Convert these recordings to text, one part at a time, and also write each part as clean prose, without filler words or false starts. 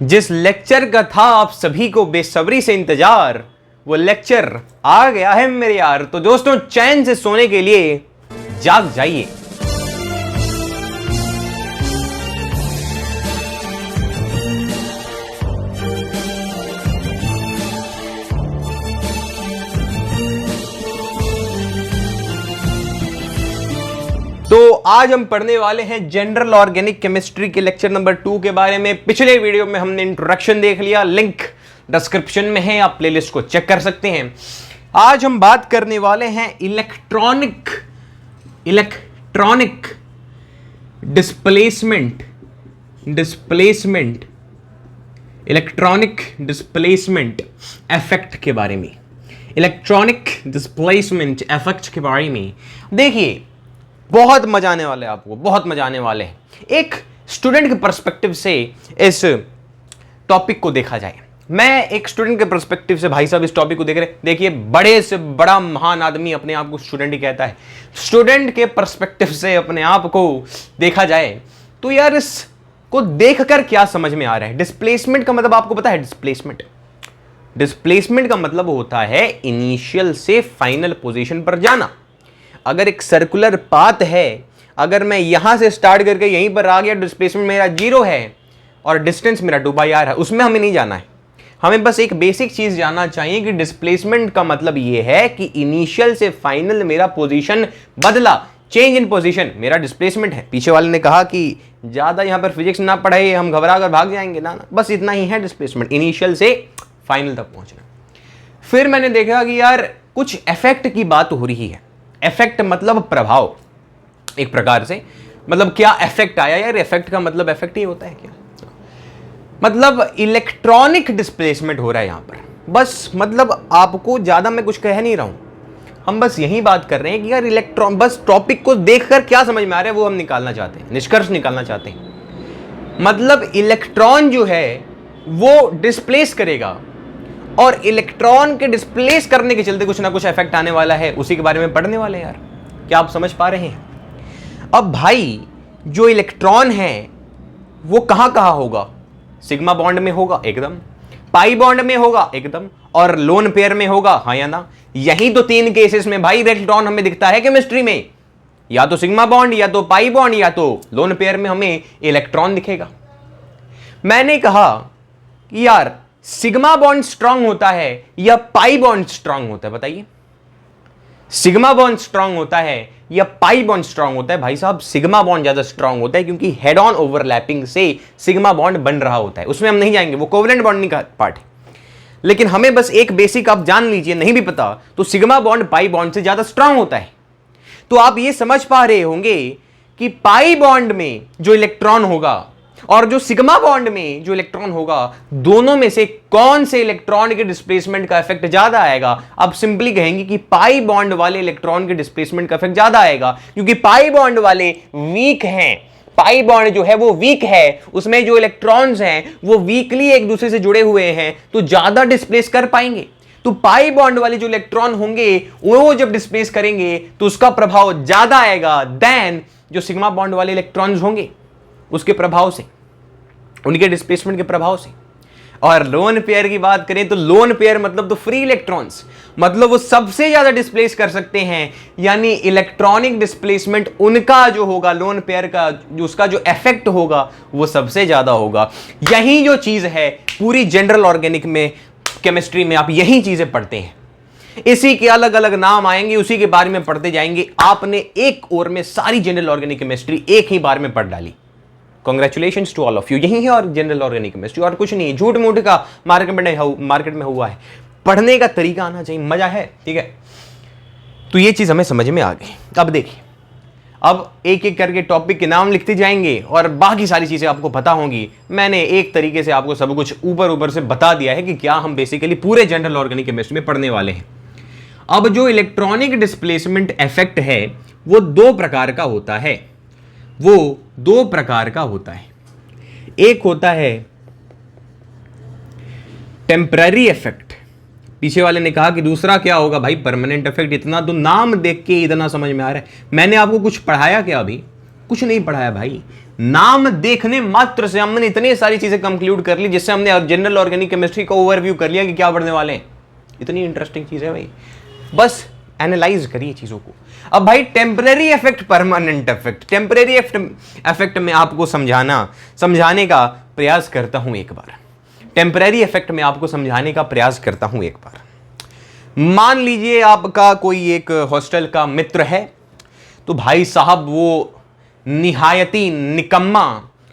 जिस लेक्चर का था आप सभी को बेसब्री से इंतजार, वो लेक्चर आ गया है मेरे यार। तो दोस्तों, चैन से सोने के लिए जाग जाइए। तो आज हम पढ़ने वाले हैं जनरल ऑर्गेनिक केमिस्ट्री के लेक्चर नंबर 2 के बारे में। पिछले वीडियो में हमने इंट्रोडक्शन देख लिया, लिंक डिस्क्रिप्शन में है, आप प्लेलिस्ट को चेक कर सकते हैं। आज हम बात करने वाले हैं इलेक्ट्रॉनिक डिस्प्लेसमेंट इफेक्ट के बारे में। इलेक्ट्रॉनिक डिस्प्लेसमेंट इफेक्ट के बारे में देखिए, बहुत मजा आने वाला है आपको, बहुत मजा आने वाले हैं। एक स्टूडेंट के पर्सपेक्टिव से इस टॉपिक को देखा जाए। मैं एक स्टूडेंट के पर्सपेक्टिव से भाई साहब इस टॉपिक को देख रहे, देखिए बड़े से बड़ा महान आदमी अपने आप को स्टूडेंट ही कहता है। स्टूडेंट के पर्सपेक्टिव से अपने आप को देखा जाए तो यार इसको देखकर क्या समझ में आ रहा है? डिस्प्लेसमेंट का मतलब आपको पता है? डिस्प्लेसमेंट का मतलब होता है इनिशियल से फाइनल पोजीशन पर जाना। अगर एक सर्कुलर पाथ है, अगर मैं यहां से स्टार्ट करके यहीं पर आ गया, डिस्प्लेसमेंट मेरा 0 है और डिस्टेंस मेरा 2/r है, उसमें हमें नहीं जाना है। हमें बस एक बेसिक चीज जानना चाहिए कि डिस्प्लेसमेंट का मतलब यह है कि इनिशियल से फाइनल मेरा पोजीशन बदला, चेंज इन पोजीशन मेरा डिस्प्लेसमेंट है। पीछे वाले ने कहा कि ज्यादा यहां पर फिजिक्स ना पढ़ाई, हम घबरा कर भाग जाएंगे ना, बस इतना ही है डिस्प्लेसमेंट, इनिशियल से फाइनल तक पहुंचना। फिर मैंने देखा कि यार कुछ इफेक्ट की बात हो रही है। इफेक्ट मतलब प्रभाव, एक प्रकार से। मतलब क्या इफेक्ट आया यार? इफेक्ट का मतलब इफेक्ट ही होता है क्या? मतलब इलेक्ट्रॉनिक डिस्प्लेसमेंट हो रहा है यहां पर। बस मतलब आपको ज्यादा मैं कुछ कह नहीं रहा हूं, हम बस यही बात कर रहे हैं कि यार इलेक्ट्रॉन, बस टॉपिक को देखकर क्या समझ में आ रहा है वो हम निकालना चाहते हैं, निष्कर्ष निकालना चाहते हैं। मतलब इलेक्ट्रॉन जो है वो डिस्प्लेस करेगा और इलेक्ट्रॉन के डिस्प्लेस करने के चलते कुछ ना कुछ इफेक्ट आने वाला है, उसी के बारे में पढ़ने वाले हैं यार। क्या आप समझ पा रहे हैं? अब भाई जो इलेक्ट्रॉन है वो कहां कहां होगा? सिग्मा बॉन्ड में होगा एकदम, पाई बॉन्ड में होगा एकदम, और लोन पेयर में होगा, हाँ या ना? यही तो 3 केसेस में भाई इलेक्ट्रॉन हमें दिखता है केमिस्ट्री में, या तो सिग्मा बॉन्ड, या तो पाई बॉन्ड, या तो लोन पेयर में हमें इलेक्ट्रॉन दिखेगा। मैंने कहा कि यार सिग्मा बॉन्ड स्ट्रांग होता है या पाई बॉन्ड स्ट्रांग होता है? बताइए, सिग्मा बॉन्ड स्ट्रांग होता है या पाई बॉन्ड स्ट्रांग होता है? भाई साहब सिग्मा बॉन्ड ज्यादा स्ट्रांग होता है, क्योंकि हेड ऑन ओवरलैपिंग से सिग्मा बॉन्ड बन रहा होता है। उसमें हम नहीं जाएंगे, वो कोवेलेंट बॉन्डिंग का पार्ट है। लेकिन हमें बस एक बेसिक आप जान लीजिए, नहीं भी पता तो सिग्मा बॉन्ड पाई बॉन्ड से ज्यादा स्ट्रांग होता है। तो आप ये समझ पा रहे होंगे कि पाई बॉन्ड में जो इलेक्ट्रॉन होगा और जो सिग्मा बॉन्ड में जो इलेक्ट्रॉन होगा, दोनों में से कौन से इलेक्ट्रॉन के डिस्प्लेसमेंट का इफेक्ट ज्यादा आएगा? आप सिंपली कहेंगे कि पाई बॉन्ड वाले इलेक्ट्रॉन के डिस्प्लेसमेंट का इफेक्ट ज्यादा आएगा, क्योंकि पाई बॉन्ड वाले वीक हैं। पाई बॉन्ड जो है वो वीक है, उसमें जो इलेक्ट्रॉन्स हैं वो वीकली एक दूसरे से जुड़े हुए हैं, तो ज्यादा डिस्प्लेस कर पाएंगे। तो पाई बॉन्ड वाले जो इलेक्ट्रॉन होंगे वो जब डिस्प्लेस करेंगे तो उसका प्रभाव ज्यादा आएगा देन जो सिग्मा बॉन्ड वाले इलेक्ट्रॉन्स होंगे, उसके प्रभाव से, उनके डिस्प्लेसमेंट के प्रभाव से। और लोन पेयर की बात करें तो लोन पेयर मतलब तो फ्री इलेक्ट्रॉन्स, मतलब वो सबसे ज्यादा डिस्प्लेस कर सकते हैं। यानी इलेक्ट्रॉनिक डिस्प्लेसमेंट उनका जो होगा, लोन पेयर का जो उसका जो इफेक्ट होगा वो सबसे ज्यादा होगा। यही जो चीज है पूरी जनरल ऑर्गेनिक में, केमिस्ट्री में आप यही चीजें पढ़ते हैं। इसी के अलग अलग नाम आएंगे, उसी के बारे में पढ़ते जाएंगे। आपने एक ओर में सारी जनरल ऑर्गेनिक केमिस्ट्री एक ही बार में पढ़ डाली। Congratulations to all of you. यही है और जनरल ऑर्गेनिक केमिस्ट्री, और कुछ नहीं है। झूठ मूठ का मार्केट में हुआ है। पढ़ने का तरीका आना चाहिए, मजा है, ठीक है? तो ये चीज हमें समझ में आ गई। अब देखिए, अब एक एक करके टॉपिक के नाम लिखते जाएंगे और बाकी सारी चीजें आपको पता होंगी। मैंने एक तरीके से आपको सब कुछ ऊपर से बता दिया है कि क्या हम बेसिकली पूरे जनरल ऑर्गेनिक केमिस्ट्री में पढ़ने वाले हैं। अब जो इलेक्ट्रॉनिक डिस्प्लेसमेंट इफेक्ट है वो 2 प्रकार का होता है। एक होता है टेम्पररी इफेक्ट। पीछे वाले ने कहा कि दूसरा क्या होगा भाई? Permanent effect. इतना तो नाम देख के इतना समझ में आ रहा है। मैंने आपको कुछ पढ़ाया क्या अभी? कुछ नहीं पढ़ाया भाई। नाम देखने मात्र से हमने इतनी सारी चीजें कंक्लूड कर ली, जिससे हमने जनरल ऑर्गेनिक केमिस्ट्री का ओवरव्यू कर लिया कि क्या पढ़ने वाले हैं। इतनी इंटरेस्टिंग चीज है भाई, बस एनालाइज करिए चीजों को। अब भाई temporary effect, permanent effect, temporary effect में आपको समझाने का प्रयास करता हूं एक बार। टेम्परेरी इफेक्ट में आपको समझाने का प्रयास करता हूं एक बार। मान लीजिए आपका कोई एक हॉस्टल का मित्र है, तो भाई साहब वो निहायती निकम्मा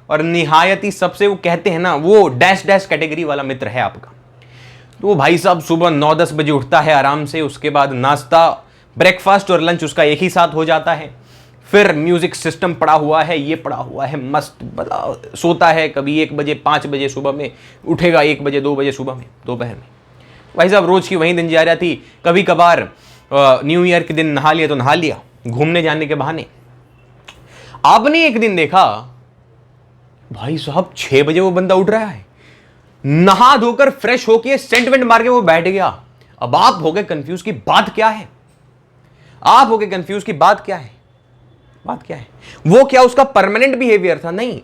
और निहायती सबसे वो कहते हैं ना, वो डैश डैश कैटेगरी वाला मित्र है आपका। तो वो भाई साहब सुबह 9-10 बजे उठता है आराम से, उसके बाद नाश्ता, ब्रेकफास्ट और लंच उसका एक ही साथ हो जाता है। फिर म्यूजिक सिस्टम पड़ा हुआ है, ये पड़ा हुआ है मस्त, बड़ा सोता है। कभी 1 बजे 5 बजे सुबह में उठेगा, 1 बजे 2 बजे सुबह में, दोपहर में। भाई साहब रोज की वही दिनचर्या थी। कभी कभार न्यू ईयर के दिन नहा लिया तो नहा लिया, घूमने जाने के बहाने। आपने एक दिन देखा भाई साहब 6 बजे वो बंदा उठ रहा है, नहा धोकर फ्रेश होके सेंट वेंट मार के वो बैठ गया। अब आप हो गए कंफ्यूज की बात क्या है, आप हो गए कंफ्यूज की बात क्या है, बात क्या है। वो क्या उसका परमानेंट बिहेवियर था? नहीं,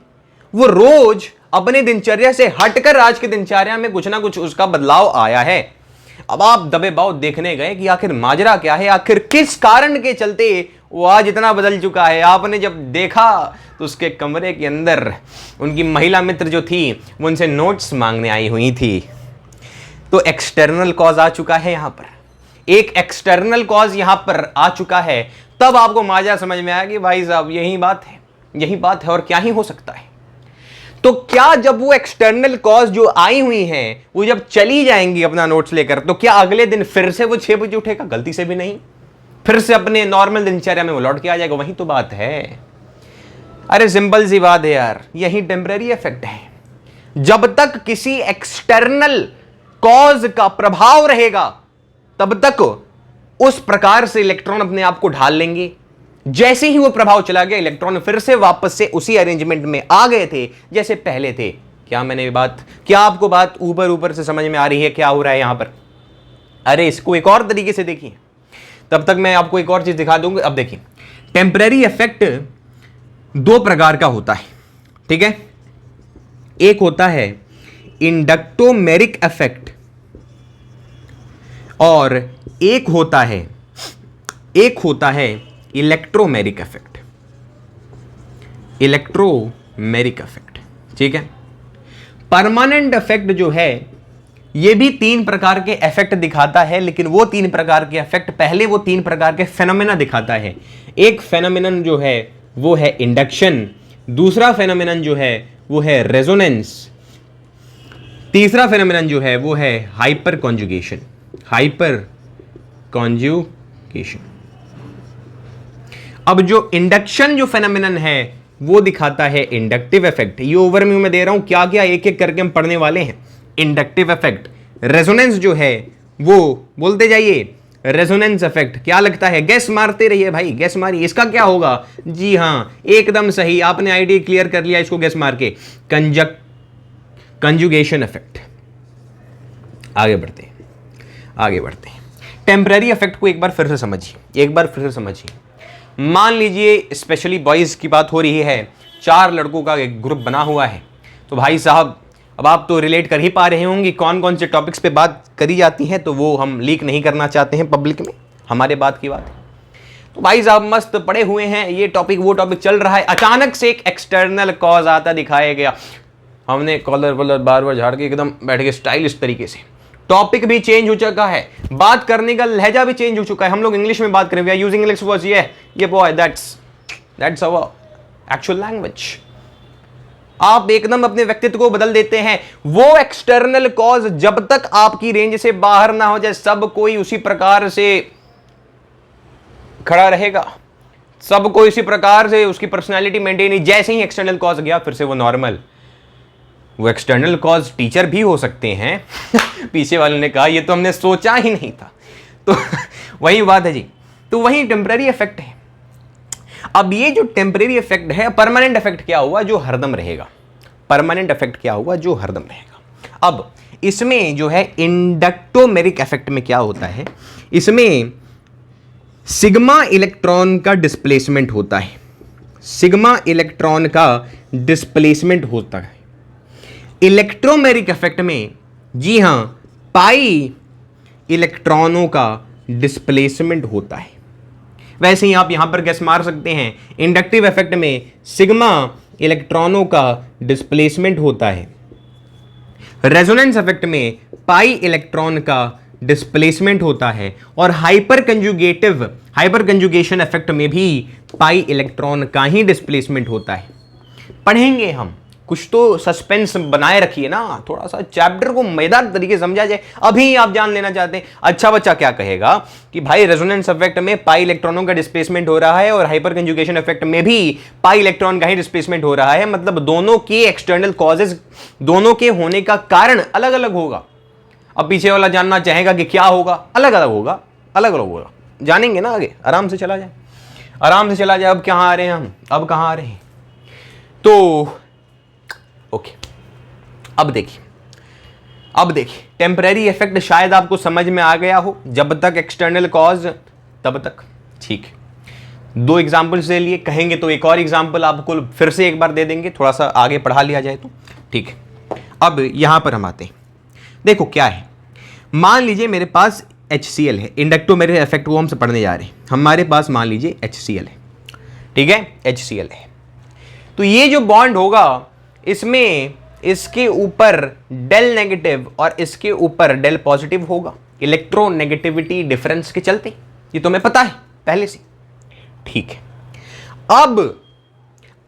वो रोज अपने दिनचर्या से हटकर आज के दिनचर्या में कुछ ना कुछ उसका बदलाव आया है। अब आप दबे बाव देखने गए कि आखिर माजरा क्या है, आखिर किस कारण के चलते वो आज इतना बदल चुका है। आपने जब देखा तो उसके कमरे के अंदर उनकी महिला मित्र जो थी वो उनसे नोट्स मांगने आई हुई थी। तो एक्सटर्नल कॉज आ चुका है यहां पर, एक एक्सटर्नल कॉज यहां पर आ चुका है। तब आपको माजरा समझ में आया कि भाई साहब यही बात है, यही बात है और क्या ही हो सकता है। तो क्या जब वो एक्सटर्नल कॉज जो आई हुई हैं वो जब चली जाएंगी अपना नोट्स लेकर, तो क्या अगले दिन फिर से वो 6 बजे उठेगा? गलती से भी नहीं, फिर से अपने नॉर्मल दिनचर्या में वो लौट के आ जाएगा। वही तो बात है। अरे सिंपल सी बात है यार, यही टेम्परेरी इफेक्ट है। जब तक किसी एक्सटर्नल कॉज का प्रभाव रहेगा तब तक उस प्रकार से इलेक्ट्रॉन अपने आप को ढाल लेंगे। जैसे ही वो प्रभाव चला गया, इलेक्ट्रॉन फिर से वापस से उसी अरेंजमेंट में आ गए थे जैसे पहले थे। क्या आपको बात ऊपर ऊपर से समझ में आ रही है क्या हो रहा है यहां पर? अरे इसको एक और तरीके से देखिए, तब तक मैं आपको एक और चीज दिखा दूंगा। अब देखिए, टेम्परेरी इफेक्ट 2 प्रकार का होता है, ठीक है। एक होता है इंडक्टोमेरिक इफेक्ट और एक होता है इलेक्ट्रोमेरिक इफेक्ट। इलेक्ट्रोमेरिक इफेक्ट, ठीक है। परमानेंट इफेक्ट जो है ये भी 3 प्रकार के इफेक्ट दिखाता है, लेकिन वो 3 प्रकार के इफेक्ट, पहले वो 3 प्रकार के फेनोमेना दिखाता है। एक फेनोमेनन जो है वो है इंडक्शन, दूसरा फेनोमेनन जो है वो है रेजोनेंस, तीसरा फेनोमेनन जो है वो है हाइपर कॉन्जुगेशन। अब जो इंडक्शन जो फेनोमेनन है वो दिखाता है इंडक्टिव इफेक्ट। ये ओवरव्यू में दे रहा हूं, क्या क्या एक एक करके हम पढ़ने वाले हैं। इंडक्टिव इफेक्ट, रेजोनेंस जो है वो बोलते जाइए, रेजोनेंस इफेक्ट क्या लगता है? गैस मारते रहिए भाई, गैस मारिए। इसका क्या होगा? जी हां, एकदम सही, आपने आईडी क्लियर कर लिया इसको गैस मार के। Conjugation effect. आगे बढ़ते हैं। टेम्परेरी इफेक्ट को एक बार फिर से समझिए, मान लीजिए स्पेशली बॉयज की बात हो रही है, 4 लड़कों का एक ग्रुप बना हुआ है। तो भाई साहब अब आप तो रिलेट कर ही पा रहे होंगे कौन कौन से टॉपिक्स पे बात करी जाती हैं, तो वो हम लीक नहीं करना चाहते हैं पब्लिक में, हमारे बात की बात है। तो भाई साहब मस्त पड़े हुए हैं, ये टॉपिक वो टॉपिक चल रहा है, अचानक से एक एक्सटर्नल कॉज आता दिखाया गया। हमने कॉलर वॉलर बार बार झाड़ के एकदम बैठ गए स्टाइलिश तरीके से। टॉपिक भी चेंज हो चुका है, बात करने का लहजा भी चेंज हो चुका है। हम लोग इंग्लिश में बात करें, we are using English words, ये boy, that's our actual language. आप एकदम अपने व्यक्तित्व को बदल देते हैं। वो एक्सटर्नल कॉज जब तक आपकी रेंज से बाहर ना हो जाए, सब कोई उसी प्रकार से खड़ा रहेगा, सब कोई इसी प्रकार से उसकी पर्सनालिटी मेंटेन ही। जैसे ही एक्सटर्नल कॉज गया फिर से वो नॉर्मल। वो एक्सटर्नल कॉज टीचर भी हो सकते हैं पीछे वाले ने कहा ये तो हमने सोचा ही नहीं था। तो वही बात है जी, तो वही टेम्परेरी इफेक्ट है। अब ये जो टेम्परेरी इफेक्ट है, परमानेंट इफेक्ट क्या हुआ? जो हरदम रहेगा। परमानेंट इफेक्ट क्या हुआ? जो हरदम रहेगा। अब इसमें जो है इंडक्टोमेरिक इफेक्ट में क्या होता है, इसमें सिग्मा इलेक्ट्रॉन का डिस्प्लेसमेंट होता है। सिग्मा इलेक्ट्रॉन का डिस्प्लेसमेंट होता है। इलेक्ट्रोमेरिक इफेक्ट में जी हां पाई इलेक्ट्रॉनों का डिस्प्लेसमेंट होता है। वैसे ही आप यहां पर गेस मार सकते हैं, इंडक्टिव इफेक्ट में सिग्मा इलेक्ट्रॉनों का डिस्प्लेसमेंट होता है, रेजोनेंस इफेक्ट में पाई इलेक्ट्रॉन का डिस्प्लेसमेंट होता है, और हाइपर कंजुगेशन इफेक्ट में भी पाई इलेक्ट्रॉन का ही डिस्प्लेसमेंट होता है। पढ़ेंगे हम, कुछ तो सस्पेंस बनाए रखिए ना, थोड़ा सा चैप्टर को मजेदार तरीके से समझा जाए। अभी आप जान लेना चाहते हैं अच्छा बच्चा क्या कहेगा कि भाई रेजोनेंस इफेक्ट में पाई इलेक्ट्रॉनों का डिस्प्लेसमेंट हो रहा है और हाइपर कंजुगेशन इफेक्ट में भी पाई इलेक्ट्रॉन का ही डिस्प्लेसमेंट हो रहा है, मतलब दोनों के एक्सटर्नल कॉजेज, दोनों के होने का कारण अलग अलग होगा। अब पीछे वाला जानना चाहेगा कि क्या होगा, अलग अलग होगा, अलग अलग होगा, जानेंगे ना आगे, आराम से चला जाए, आराम से चला जाए। अब कहां आ रहे हैं हम, अब कहां आ रहे हैं, तो ओके अब देखिए टेम्परेरी इफेक्ट शायद आपको समझ में आ गया हो, जब तक एक्सटर्नल कॉज तब तक ठीक है। 2 एग्जाम्पल्स ले लिए, कहेंगे तो एक और एग्जाम्पल आपको फिर से एक बार दे देंगे, थोड़ा सा आगे पढ़ा लिया जाए तो ठीक है। अब यहां पर हम आते हैं, देखो क्या है, मान लीजिए मेरे पास HCl है, इंडक्टोमेरिक इफेक्ट को हम से पढ़ने जा रहे हैं, हमारे पास मान लीजिए HCl है, ठीक है, HCl है। तो ये जो बॉन्ड होगा इसमें इसके ऊपर डेल नेगेटिव और इसके ऊपर डेल पॉजिटिव होगा, इलेक्ट्रोनेगेटिविटी डिफरेंस के चलते, ये तुम्हें पता है पहले से, ठीक है।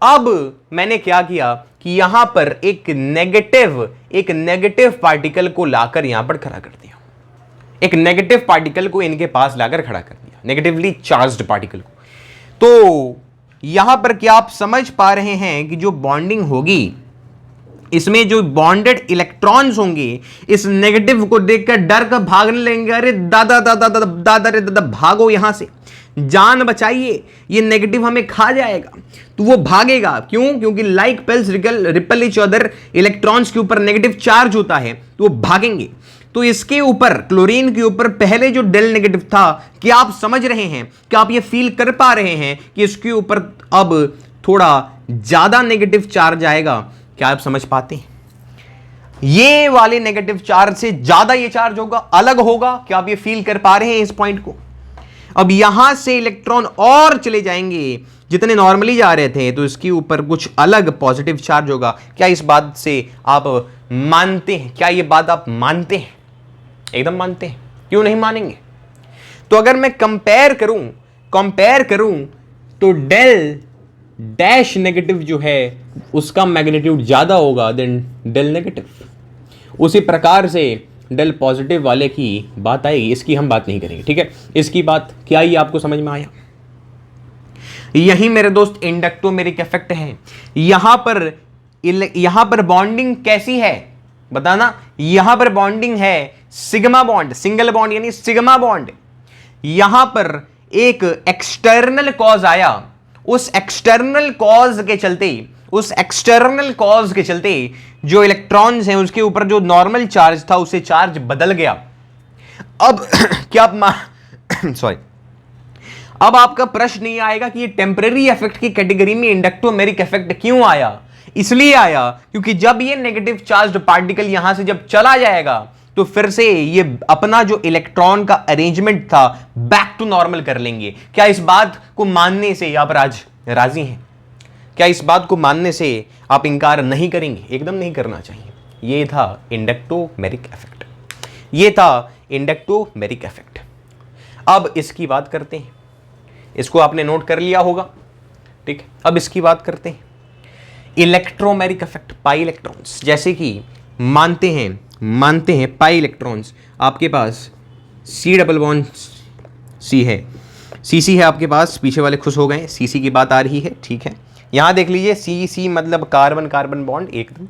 अब मैंने क्या किया कि यहां पर एक नेगेटिव पार्टिकल को लाकर यहां पर खड़ा कर दिया, एक नेगेटिव पार्टिकल को इनके पास लाकर खड़ा कर दिया, नेगेटिवली चार्ज्ड पार्टिकल को। तो यहां पर क्या आप समझ पा रहे हैं कि जो बॉन्डिंग होगी इसमें जो बॉन्डेड इलेक्ट्रॉन्स होंगे, इस नेगेटिव को देखकर डर कर भागने लगेंगे, अरे दादा दादा दादा दादा रे दादा भागो यहां से, जान बचाइए, ये नेगेटिव हमें खा जाएगा। तो वो भागेगा, क्यों? क्योंकि like poles repel each other, electrons के ऊपर नेगेटिव चार्ज होता है तो वो भागेंगे। तो इसके ऊपर, क्लोरीन के ऊपर पहले जो डेल नेगेटिव था, क्या आप समझ रहे हैं, क्या आप ये फील कर पा रहे हैं कि इसके ऊपर अब थोड़ा ज्यादा नेगेटिव चार्ज आएगा? क्या आप समझ पाते हैं? ये वाले नेगेटिव चार्ज से ज्यादा ये चार्ज होगा, अलग होगा। क्या आप ये फील कर पा रहे हैं इस पॉइंट को? अब यहां से इलेक्ट्रॉन और चले जाएंगे, जितने नॉर्मली जा रहे थे, तो इसके ऊपर कुछ अलग पॉजिटिव चार्ज होगा। क्या इस बात से आप मानते हैं? क्या ये बात आप मानते हैं? एकदम मानते हैं, क्यों नहीं मानेंगे? तो अगर मैं कंपेयर करूं तो डेल डैश नेगेटिव जो है उसका मैग्नीट्यूड ज्यादा होगा देन डेल नेगेटिव। उसी प्रकार से डेल पॉजिटिव वाले की बात आएगी, इसकी हम बात नहीं करेंगे, ठीक है। इसकी बात क्या ही आपको समझ में आया? यही मेरे दोस्त इंडक्टोमेरिक इफेक्ट है। यहां पर बॉन्डिंग कैसी है बताना? यहां पर बॉन्डिंग है सिग्मा बॉन्ड, सिंगल बॉन्ड यानी सिग्मा बॉन्ड। यहां पर एक एक्सटर्नल कॉज आया, उस एक्सटर्नल कॉज के चलते जो इलेक्ट्रॉन्स हैं उसके ऊपर जो नॉर्मल चार्ज था उससे चार्ज बदल गया। अब क्या आप सॉरी, अब आपका प्रश्न नहीं आएगा कि ये टेम्परेरी इफेक्ट की कैटेगरी में इंडक्टोमेरिक इफेक्ट क्यों आया? इसलिए आया क्योंकि जब ये नेगेटिव चार्ज पार्टिकल यहां से जब चला जाएगा तो फिर से ये अपना जो इलेक्ट्रॉन का अरेंजमेंट था बैक टू नॉर्मल कर लेंगे। क्या इस बात को मानने से आप राजी हैं? क्या इस बात को मानने से आप इंकार नहीं करेंगे? एकदम नहीं करना चाहिए। ये था इंडक्टोमेरिक इफेक्ट, ये था इंडक्टोमेरिक इफेक्ट। अब इसकी बात करते हैं, इसको आपने नोट कर लिया होगा, ठीक है। अब इसकी बात करते हैं इलेक्ट्रोमेरिक इफेक्ट, पाई इलेक्ट्रॉन्स। जैसे कि मानते हैं पाई इलेक्ट्रॉन्स, आपके पास C डबल बॉन्ड C है, CC है आपके पास, पीछे वाले खुश हो गए, CC की बात आ रही है, ठीक है। यहां देख लीजिए CC मतलब कार्बन कार्बन बॉन्ड एकदम।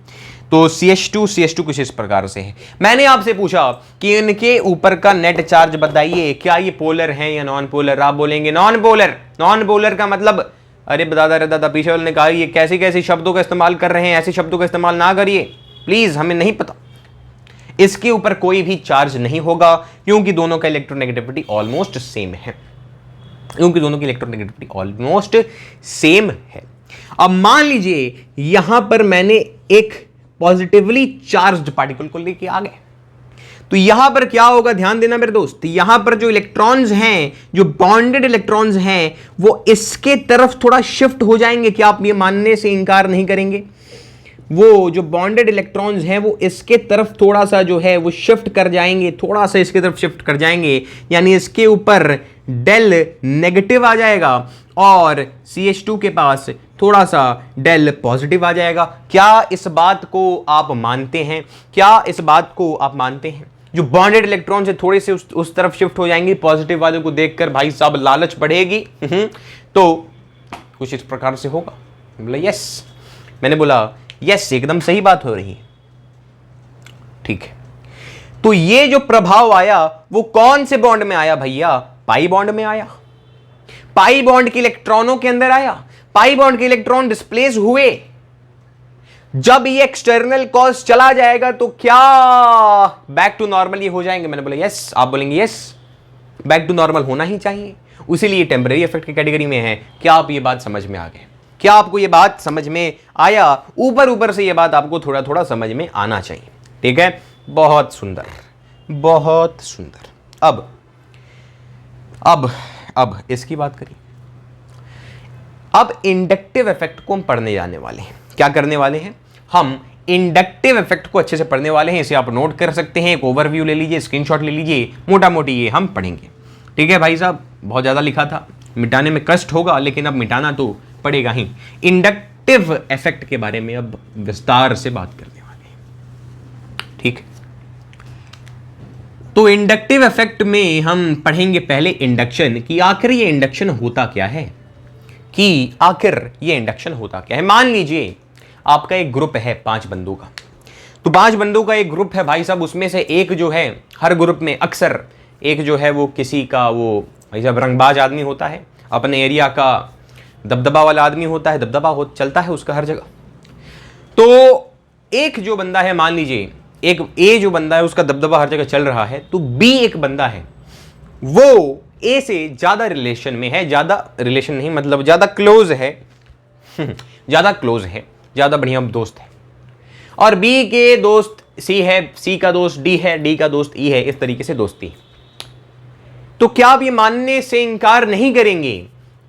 तो CH2 कुछ इस प्रकार से है। मैंने आपसे पूछा कि इनके ऊपर का नेट चार्ज बताइए, क्या ये पोलर है या नॉन पोलर? आप बोलेंगे नॉन पोलर का मतलब, अरे दादा पीछे वाले ने कहा ये कैसे शब्दों का इस्तेमाल कर रहे हैं, ऐसे शब्दों का इस्तेमाल ना करिए प्लीज, हमें नहीं पता। इसके ऊपर कोई भी चार्ज नहीं होगा क्योंकि दोनों का इलेक्ट्रोनेगेटिविटी ऑलमोस्ट सेम है, अब मान लीजिए यहां पर मैंने एक पॉजिटिवली चार्ज्ड पार्टिकल को लेके आ गए, तो यहां पर क्या होगा, ध्यान देना मेरे दोस्त, यहां पर जो इलेक्ट्रॉन्स हैं, जो बॉन्डेड इलेक्ट्रॉन्स हैं, वो इसके तरफ थोड़ा शिफ्ट हो जाएंगे। क्या आप ये मानने से इंकार नहीं करेंगे? वो जो बॉन्डेड इलेक्ट्रॉन्स हैं वो इसके तरफ थोड़ा सा जो है वो शिफ्ट कर जाएंगे, थोड़ा सा इसके तरफ शिफ्ट कर जाएंगे, यानी इसके ऊपर डेल नेगेटिव आ जाएगा और CH2 के पास थोड़ा सा डेल पॉजिटिव आ जाएगा। क्या इस बात को आप मानते हैं? क्या इस बात को आप मानते हैं? जो बॉन्डेड इलेक्ट्रॉन से थोड़े से उस तरफ शिफ्ट हो जाएंगे, पॉजिटिव वाले को देखकर भाई साहब लालच बढ़ेगी। तो कुछ इस प्रकार से होगा। बोला यस, मैंने बोला यस, एकदम सही बात हो रही है। ठीक है, तो ये जो प्रभाव आया वो कौन से बॉन्ड में आया भैया? पाई बॉन्ड में आया। पाई बॉन्ड के इलेक्ट्रॉनों के अंदर आया। पाई बॉन्ड के इलेक्ट्रॉन डिस्प्लेस हुए। जब ये एक्सटर्नल कॉज चला जाएगा तो क्या बैक टू नॉर्मल ये हो जाएंगे? मैंने बोला यस, आप बोलेंगे यस, बैक टू नॉर्मल होना ही चाहिए, उसीलिए टेम्परेरी इफेक्ट की कैटेगरी में है। क्या आप ये बात समझ में आ गए? क्या आपको ये बात समझ में आया? ऊपर ऊपर से ये बात आपको थोड़ा थोड़ा समझ में आना चाहिए। ठीक है, बहुत सुंदर, बहुत सुंदर। अब इसकी बात करिए। अब इंडक्टिव इफेक्ट को हम पढ़ने जाने वाले हैं। क्या करने वाले हैं? हम इंडक्टिव इफेक्ट को अच्छे से पढ़ने वाले हैं। इसे आप नोट कर सकते हैं, एक ओवरव्यू ले लीजिए, स्क्रीनशॉट ले लीजिए, मोटा मोटी ये हम पढ़ेंगे। ठीक है भाई साहब, बहुत ज़्यादा लिखा था, मिटाने में कष्ट होगा, लेकिन अब मिटाना तो पड़ेगा ही। इंडक्टिव इफेक्ट के बारे में अब विस्तार से बात करने वाले हैं। ठीक, तो इंडक्टिव इफेक्ट में हम पढ़ेंगे पहले इंडक्शन, कि आखिर ये इंडक्शन होता क्या है, कि आखिर ये इंडक्शन होता क्या है। मान लीजिए आपका एक ग्रुप है 5 बंदों का, तो 5 बंदों का एक ग्रुप है भाई साहब, उसमें से एक जो है, हर ग्रुप में अक्सर एक जो है वो किसी का वो भाई साहब रंगबाज आदमी होता है, अपने एरिया का दबदबा वाला आदमी होता है, दबदबा हो चलता है उसका हर जगह। तो एक जो बंदा है, मान लीजिए एक ए जो बंदा है उसका दबदबा हर जगह चल रहा है, तो बी एक बंदा है, वो ए से ज्यादा रिलेशन में है, ज्यादा रिलेशन नहीं मतलब ज्यादा क्लोज है, ज्यादा क्लोज है, ज्यादा बढ़िया दोस्त है, और बी के दोस्त सी है, सी का दोस्त डी है, डी का दोस्त ई है, इस तरीके से दोस्ती। तो क्या आप ये मानने से इंकार नहीं करेंगे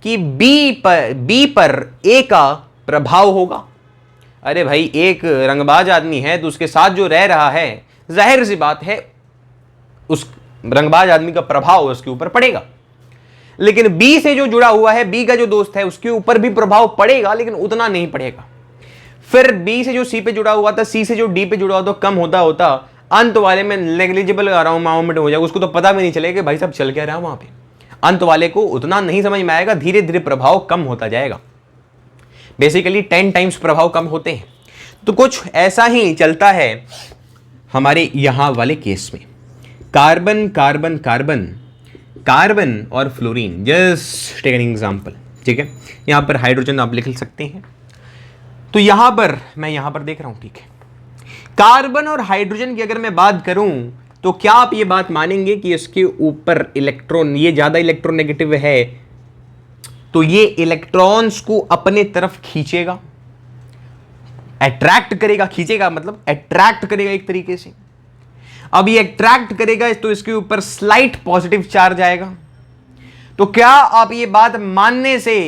कि बी पर ए का प्रभाव होगा? अरे भाई एक रंगबाज आदमी है तो उसके साथ जो रह रहा है, जाहिर सी बात है उस रंगबाज आदमी का प्रभाव उसके ऊपर पड़ेगा। लेकिन बी से जो जुड़ा हुआ है, बी का जो दोस्त है, उसके ऊपर भी प्रभाव पड़ेगा, लेकिन उतना नहीं पड़ेगा। फिर बी से जो सी पे जुड़ा हुआ था, सी से जो डी पे जुड़ा हुआ था, कम होता होता अंत वाले में नेग्लिजिबल अराउंड हो जाएगा, उसको तो पता भी नहीं चलेगा कि भाई साहब चल क्या रहा है वहां पे। अंत वाले को उतना नहीं समझ में आएगा, धीरे धीरे प्रभाव कम होता जाएगा। बेसिकली 10 टाइम्स प्रभाव कम होते हैं। तो कुछ ऐसा ही चलता है हमारे यहां वाले केस में। कार्बन कार्बन कार्बन कार्बन और fluorine, just take an example. ठीक है, यहां पर हाइड्रोजन आप लिख सकते हैं। तो यहां पर मैं यहां पर देख रहा हूं, ठीक है, कार्बन और हाइड्रोजन की अगर मैं बात करूं तो क्या आप ये बात मानेंगे कि इसके ऊपर इलेक्ट्रॉन, ये ज्यादा इलेक्ट्रोनेगेटिव है, तो ये इलेक्ट्रॉन्स को अपने तरफ खींचेगा, अट्रैक्ट करेगा, खींचेगा मतलब अट्रैक्ट करेगा एक तरीके से। अब ये अट्रैक्ट करेगा तो इसके ऊपर स्लाइट पॉजिटिव चार्ज आएगा। तो क्या आप ये बात मानने से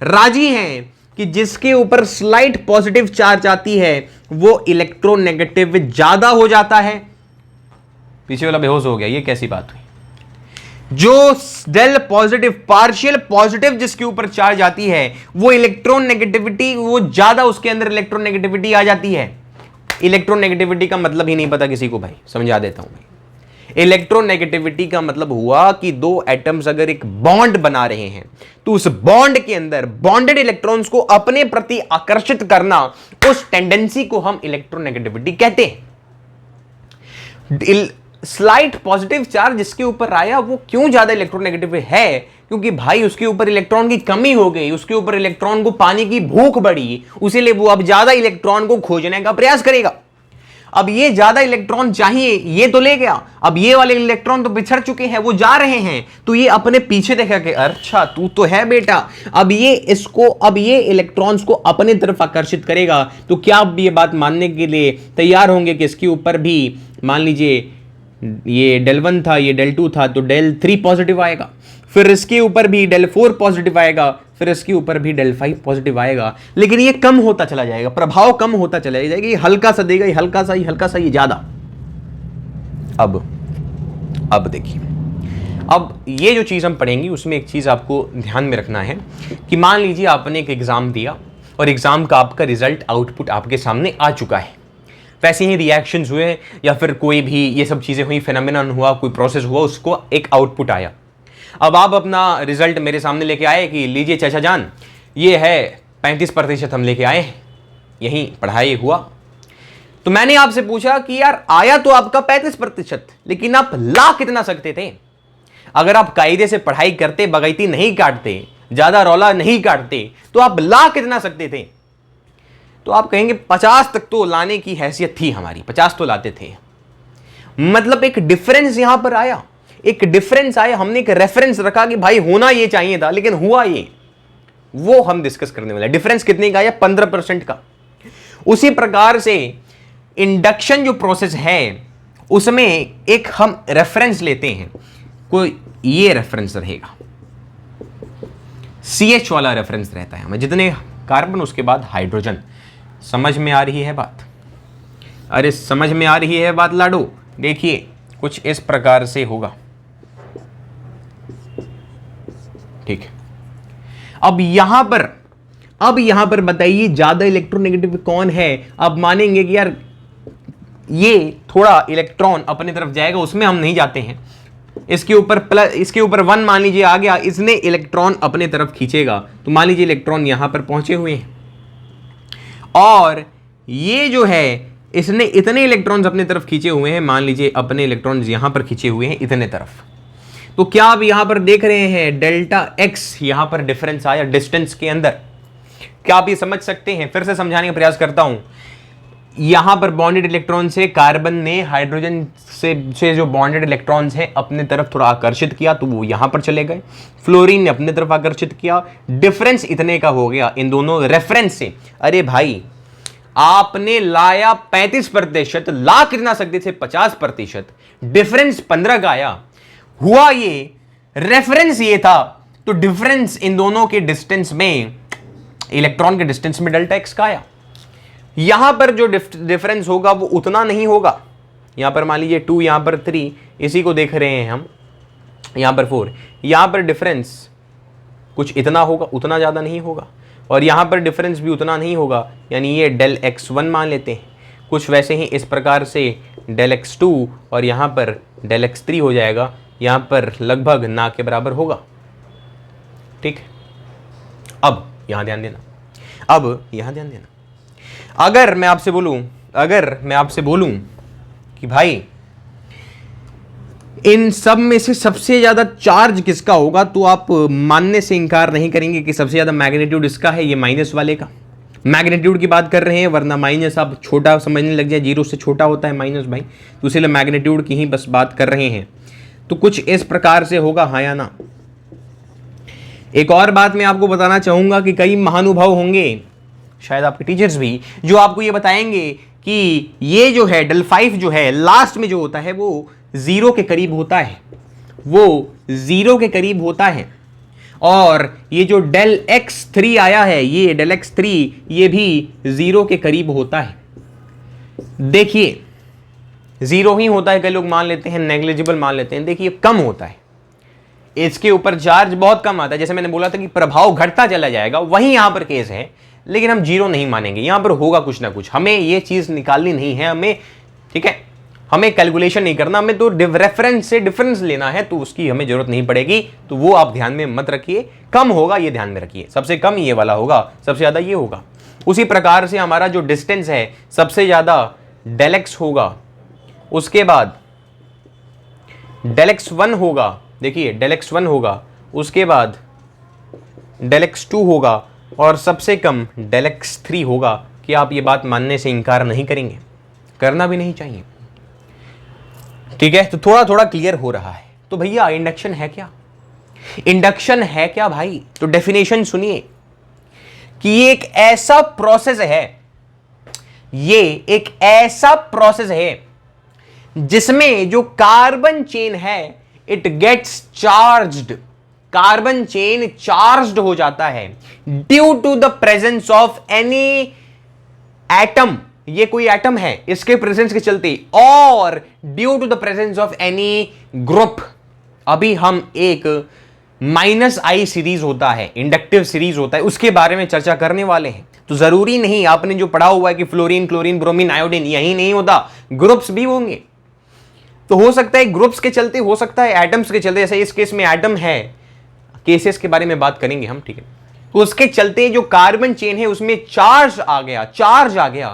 राजी हैं कि जिसके ऊपर स्लाइट पॉजिटिव चार्ज आती है वो इलेक्ट्रोनेगेटिव ज्यादा हो जाता है? पीछे वाला बेहोश हो गया, ये कैसी बात हुई? जो डेल पॉजिटिव, पार्शियल पॉजिटिव जिसके ऊपर चार्ज आती है, वो इलेक्ट्रॉन नेगेटिविटी, वो ज्यादा उसके अंदर इलेक्ट्रॉन नेगेटिविटी आ जाती है। इलेक्ट्रॉन नेगेटिविटी का मतलब ही नहीं पता किसी को भाई, समझा देता हूं भाई। इलेक्ट्रॉन नेगेटिविटी का मतलब हुआ कि दो एटम्स अगर एक बॉन्ड बना रहे हैं तो उस बॉन्ड के अंदर बॉन्डेड इलेक्ट्रॉन्स को अपने प्रति आकर्षित करना, उस टेंडेंसी को हम इलेक्ट्रॉन नेगेटिविटी कहते हैं। स्लाइट पॉजिटिव चार्ज जिसके ऊपर आया वो क्यों ज्यादा इलेक्ट्रोनेगेटिव है? क्योंकि भाई उसके ऊपर इलेक्ट्रॉन की कमी हो गई, उसके ऊपर इलेक्ट्रॉन को पाने की भूख बढ़ी, इसीलिए वो अब ज्यादा इलेक्ट्रॉन को खोजने का प्रयास करेगा। अब ये ज्यादा इलेक्ट्रॉन चाहिए, ये तो ले गया, अब ये वाले इलेक्ट्रॉन तो बिछड़ चुके हैं, वो जा रहे हैं, तो ये अपने पीछे देखा कि अच्छा तू तो है बेटा, अब ये इलेक्ट्रॉन्स को अपने तरफ आकर्षित करेगा। तो क्या आप ये बात मानने के लिए तैयार होंगे कि इसके ऊपर भी मान लीजिए ये del1 था, ये del2 था, तो del3 पॉजिटिव आएगा, फिर इसके ऊपर भी del4 पॉजिटिव आएगा, फिर इसके ऊपर भी del5 पॉजिटिव आएगा, लेकिन ये कम होता चला जाएगा, प्रभाव कम होता चला जाएगा, ये हल्का सा देगा, ये हल्का सा, ये ज्यादा। अब देखिए, अब ये जो चीज हम पढ़ेंगे उसमें एक चीज आपको ध्यान में रखना है कि मान लीजिए आपने एक एग्जाम दिया और एग्जाम का आपका रिजल्ट आउटपुट आपके सामने आ चुका है, वैसे ही रिएक्शंस हुए या फिर कोई भी ये सब चीजें हुई, फिनोमेनन हुआ, कोई प्रोसेस हुआ, उसको एक आउटपुट आया। अब आप अपना रिजल्ट मेरे सामने लेके आए कि लीजिए चाचा जान, ये है 35% हम लेके आए हैं, यही पढ़ाई हुआ। तो मैंने आपसे पूछा कि यार आया तो आपका 35%, लेकिन आप ला कितना सकते थे? अगर आप कायदे से पढ़ाई करते, बगैती नहीं काटते, ज्यादा रौला नहीं काटते, तो आप ला कितना सकते थे? तो आप कहेंगे 50 तक तो लाने की हैसियत थी हमारी, 50 तो लाते थे। मतलब एक डिफरेंस यहां पर आया, एक डिफरेंस आया, हमने एक रेफरेंस रखा कि भाई होना ये चाहिए था, लेकिन हुआ ये, वो हम डिस्कस करने वाले। डिफरेंस कितने का आया? 15% का। उसी प्रकार से इंडक्शन जो प्रोसेस है उसमें एक हम रेफरेंस लेते हैं, कोई ये रेफरेंस रहेगा, CH वाला रेफरेंस रहता है हमें, जितने कार्बन उसके बाद हाइड्रोजन। समझ में आ रही है बात? अरे समझ में आ रही है बात लाडो? देखिए कुछ इस प्रकार से होगा, ठीक है। अब यहां पर बताइए ज्यादा इलेक्ट्रोनेगेटिव कौन है? अब मानेंगे कि यार ये थोड़ा इलेक्ट्रॉन अपनी तरफ जाएगा, उसमें हम नहीं जाते हैं। इसके ऊपर 1 मान लीजिए आ गया, इसने इलेक्ट्रॉन अपने तरफ खींचेगा, तो मान लीजिए इलेक्ट्रॉन यहां पर पहुंचे हुए हैं, और ये जो है इसने इतने इलेक्ट्रॉन्स अपने तरफ खींचे हुए हैं, मान लीजिए अपने इलेक्ट्रॉन्स यहां पर खींचे हुए हैं इतने तरफ। तो क्या आप यहां पर देख रहे हैं डेल्टा एक्स यहां पर डिफरेंस आया डिस्टेंस के अंदर? क्या आप ये समझ सकते हैं? फिर से समझाने का प्रयास करता हूं। यहां पर बॉन्डेड इलेक्ट्रॉन से कार्बन ने हाइड्रोजन से जो बॉन्डेड इलेक्ट्रॉन्स हैं अपने तरफ थोड़ा आकर्षित किया, तो वो यहां पर चले गए। फ्लोरीन ने अपने तरफ आकर्षित किया, डिफरेंस इतने का हो गया इन दोनों रेफरेंस से। अरे भाई आपने लाया 35%, ला कितना सकते थे? 50%, डिफरेंस 15 का आया। हुआ ये, रेफरेंस ये था, तो डिफरेंस इन दोनों के डिस्टेंस में, इलेक्ट्रॉन के डिस्टेंस में डेल्टा एक्स का आया। यहां पर जो डिफरेंस होगा वो उतना नहीं होगा। यहां पर मान लीजिए 2, यहां पर 3, इसी को देख रहे हैं हम, यहां पर 4, यहां पर डिफरेंस कुछ इतना होगा, उतना ज्यादा नहीं होगा, और यहां पर डिफरेंस भी उतना नहीं होगा, यानी ये डेल x1 मान लेते हैं। कुछ वैसे ही इस प्रकार से डेल x2 और यहां पर डेल x3 हो जाएगा, यहां पर लगभग ना के बराबर होगा, ठीक। अब यहां ध्यान देना, अगर मैं आपसे बोलूं कि भाई इन सब में से सबसे ज्यादा चार्ज किसका होगा, तो आप मानने से इंकार नहीं करेंगे कि सबसे ज्यादा मैग्नीट्यूड इसका है, ये माइनस वाले का। मैग्नीट्यूड की बात कर रहे हैं, वरना माइनस आप छोटा समझने लग जाए, 0 से छोटा होता है माइनस भाई, तो इसलिए मैग्नीट्यूड की ही बस बात कर रहे हैं। तो कुछ इस प्रकार से होगा, हाँ या ना। एक और बात मैं आपको बताना चाहूंगा कि कई महानुभाव होंगे, शायद आपके टीचर्स भी, जो आपको ये बताएंगे कि ये जो है डेल 5 जो है लास्ट में जो होता है वो 0 के करीब होता है, और ये जो डेल x3 आया है, ये डेल x3 ये भी 0 के करीब होता है। देखिए 0 ही होता है, कई लोग मान लेते हैं, नेग्लिजिबल मान लेते हैं, देखिए कम होता है, इसके ऊपर चार्ज बहुत कम आता है। जैसे मैंने बोला था कि प्रभाव घटता चला जाएगा, वही यहां पर केस है, लेकिन हम 0 नहीं मानेंगे, यहां पर होगा कुछ ना कुछ। हमें ये चीज निकालनी नहीं है, हमें, ठीक है, हमें कैलकुलेशन नहीं करना, हमें तो रेफरेंस से डिफरेंस लेना है, तो उसकी हमें जरूरत नहीं पड़ेगी। तो वो आप ध्यान में मत रखिए, कम होगा ये ध्यान में रखिए, सबसे कम ये वाला होगा, सबसे ज्यादा ये होगा। उसी प्रकार से हमारा जो डिस्टेंस है, सबसे ज्यादा डेल एक्स होगा, उसके बाद डेल x1 होगा, देखिए डेल x1 होगा, उसके बाद डेल x2 होगा, और सबसे कम डेल x3 होगा। कि आप ये बात मानने से इनकार नहीं करेंगे? करना भी नहीं चाहिए। ठीक है, तो थोड़ा थोड़ा क्लियर हो रहा है। तो भैया इंडक्शन है क्या? इंडक्शन है क्या भाई? तो डेफिनेशन सुनिए कि ये एक ऐसा प्रोसेस है, ये एक ऐसा प्रोसेस है जिसमें जो कार्बन चेन है it gets charged, carbon chain charged हो जाता है due to the presence of any atom, ये कोई एटम है इसके प्रेजेंस के चलते, और due to the presence of any group. अभी हम एक -I सीरीज होता है, इंडक्टिव सीरीज होता है, उसके बारे में चर्चा करने वाले हैं। तो जरूरी नहीं आपने जो पढ़ा हुआ है कि फ्लोरीन, क्लोरीन, ब्रोमीन, आयोडीन, यही नहीं होता, ग्रुप्स भी होंगे। तो हो सकता है ग्रुप्स के चलते, हो सकता है एटम्स के चलते, जैसे इस केस में एटम है, केसेस के बारे में बात करेंगे हम, ठीक है। तो उसके चलते जो कार्बन चेन है उसमें चार्ज आ गया, चार्ज आ गया,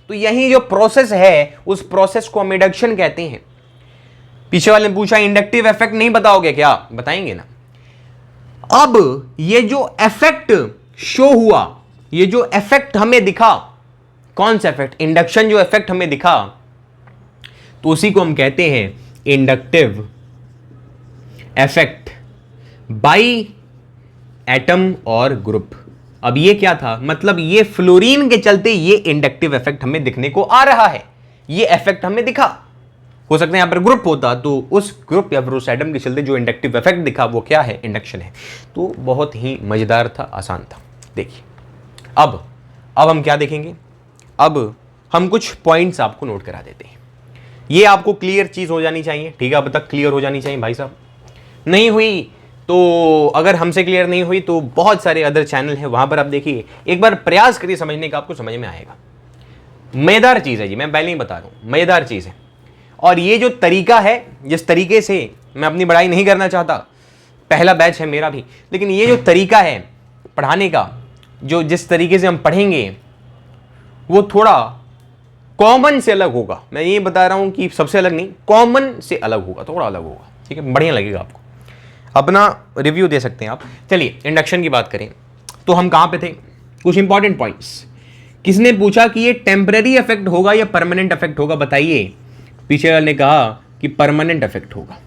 तो यही जो प्रोसेस है उस प्रोसेस को हम इंडक्शन कहते हैं। पीछे वाले ने पूछा इंडक्टिव इफेक्ट नहीं बताओगे क्या? बताएंगे ना। अब ये जो इफेक्ट शो हुआ, ये जो इफेक्ट हमें दिखा, कौन सा इफेक्ट? इंडक्शन जो इफेक्ट हमें दिखा, तो उसी को हम कहते हैं इंडक्टिव इफेक्ट बाई एटम और ग्रुप। अब ये क्या था? मतलब ये फ्लोरीन के चलते ये इंडक्टिव इफेक्ट हमें दिखने को आ रहा है, ये इफेक्ट हमें दिखा। हो सकता है यहां पर ग्रुप होता तो उस ग्रुप या फिर उस एटम के चलते जो इंडक्टिव इफेक्ट दिखा वो क्या है? इंडक्शन है। तो बहुत ही मजेदार था, आसान था। देखिए अब हम क्या देखेंगे? अब हम कुछ पॉइंट्स आपको नोट करा देते हैं। ये आपको क्लियर चीज हो जानी चाहिए, ठीक है, अब तक क्लियर हो जानी चाहिए भाई साहब। नहीं हुई तो, अगर हमसे क्लियर नहीं हुई तो बहुत सारे अदर चैनल है, वहां पर आप देखिए, एक बार प्रयास करिए समझने का, आपको समझ में आएगा। मजेदार चीज है जी, मैं पहले ही बता रहा हूं, मजेदार चीज है। और ये जो तरीका है, जिस तरीके से, मैं अपनी बड़ाई नहीं करना चाहता, पहला बैच है मेरा भी, लेकिन ये जो तरीका है पढ़ाने का, जो जिस तरीके से हम पढ़ेंगे वो थोड़ा कॉमन से अलग होगा। मैं ये बता रहा हूं कि सबसे अलग नहीं, कॉमन से अलग होगा, थोड़ा अलग होगा, ठीक है, बढ़िया लगेगा आपको। अपना रिव्यू दे सकते हैं आप। चलिए इंडक्शन की बात करें तो हम कहां पे थे? कुछ इंपॉर्टेंट पॉइंट्स। किसने पूछा कि ये टेम्पररी इफेक्ट होगा या परमानेंट इफेक्ट होगा? बताइए। पीछे वाले ने कहा कि परमानेंट इफेक्ट होगा।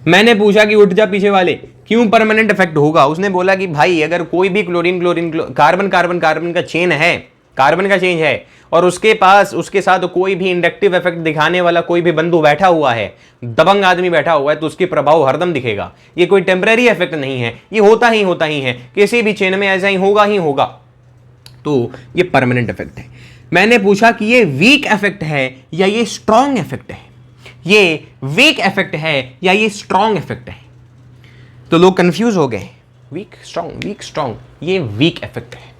मैंने पूछा कि उठ जा पीछे वाले, क्यों परमानेंट इफेक्ट होगा? उसने बोला कि भाई अगर कोई भी chlorine chlorine carbon carbon carbon का चेन है, कार्बन का चेंज है, और उसके पास उसके साथ कोई भी इंडक्टिव इफेक्ट दिखाने वाला कोई भी बंधु बैठा हुआ है, दबंग आदमी बैठा हुआ है, तो उसके प्रभाव हरदम दिखेगा। ये कोई टेम्पररी इफेक्ट नहीं है, ये होता ही है, किसी भी चेन में ऐसा ही होगा। तो ये परमानेंट इफेक्ट है। मैंने पूछा कि ये वीक इफेक्ट है या ये स्ट्रॉन्ग इफेक्ट है? ये वीक इफेक्ट है या ये स्ट्रॉन्ग इफेक्ट है? तो लोग कंफ्यूज हो गए, वीक स्ट्रॉन्ग, ये वीक इफेक्ट है,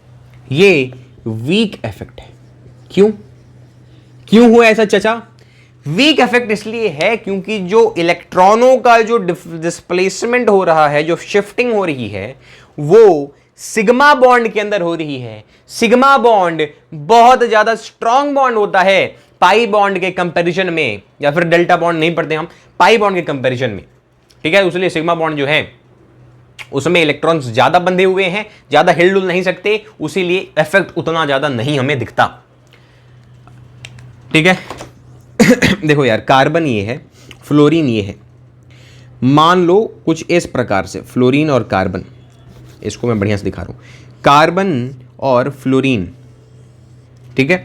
ये वीक इफेक्ट है। क्यों हुआ ऐसा चचा? वीक इफेक्ट इसलिए है क्योंकि जो इलेक्ट्रॉनों का जो डिस्प्लेसमेंट हो रहा है, जो शिफ्टिंग हो रही है, वो सिग्मा बॉन्ड के अंदर हो रही है। सिग्मा बॉन्ड बहुत ज्यादा स्ट्रॉन्ग बॉन्ड होता है पाई बॉन्ड के कंपैरिजन में, या फिर डेल्टा बॉन्ड नहीं पढ़ते हम, पाई बॉन्ड के कंपैरिजन में, ठीक है। इसलिए सिग्मा बॉन्ड जो है उसमें इलेक्ट्रॉन्स ज्यादा बंधे हुए हैं, ज्यादा हिलडुल नहीं सकते, उसीलिए इफेक्ट उतना ज्यादा नहीं हमें दिखता, ठीक है। देखो यार, कार्बन ये है, फ्लोरीन ये है, मान लो कुछ इस प्रकार से, फ्लोरीन और कार्बन, इसको मैं बढ़िया से दिखा रहा हूं, कार्बन और फ्लोरीन, ठीक है।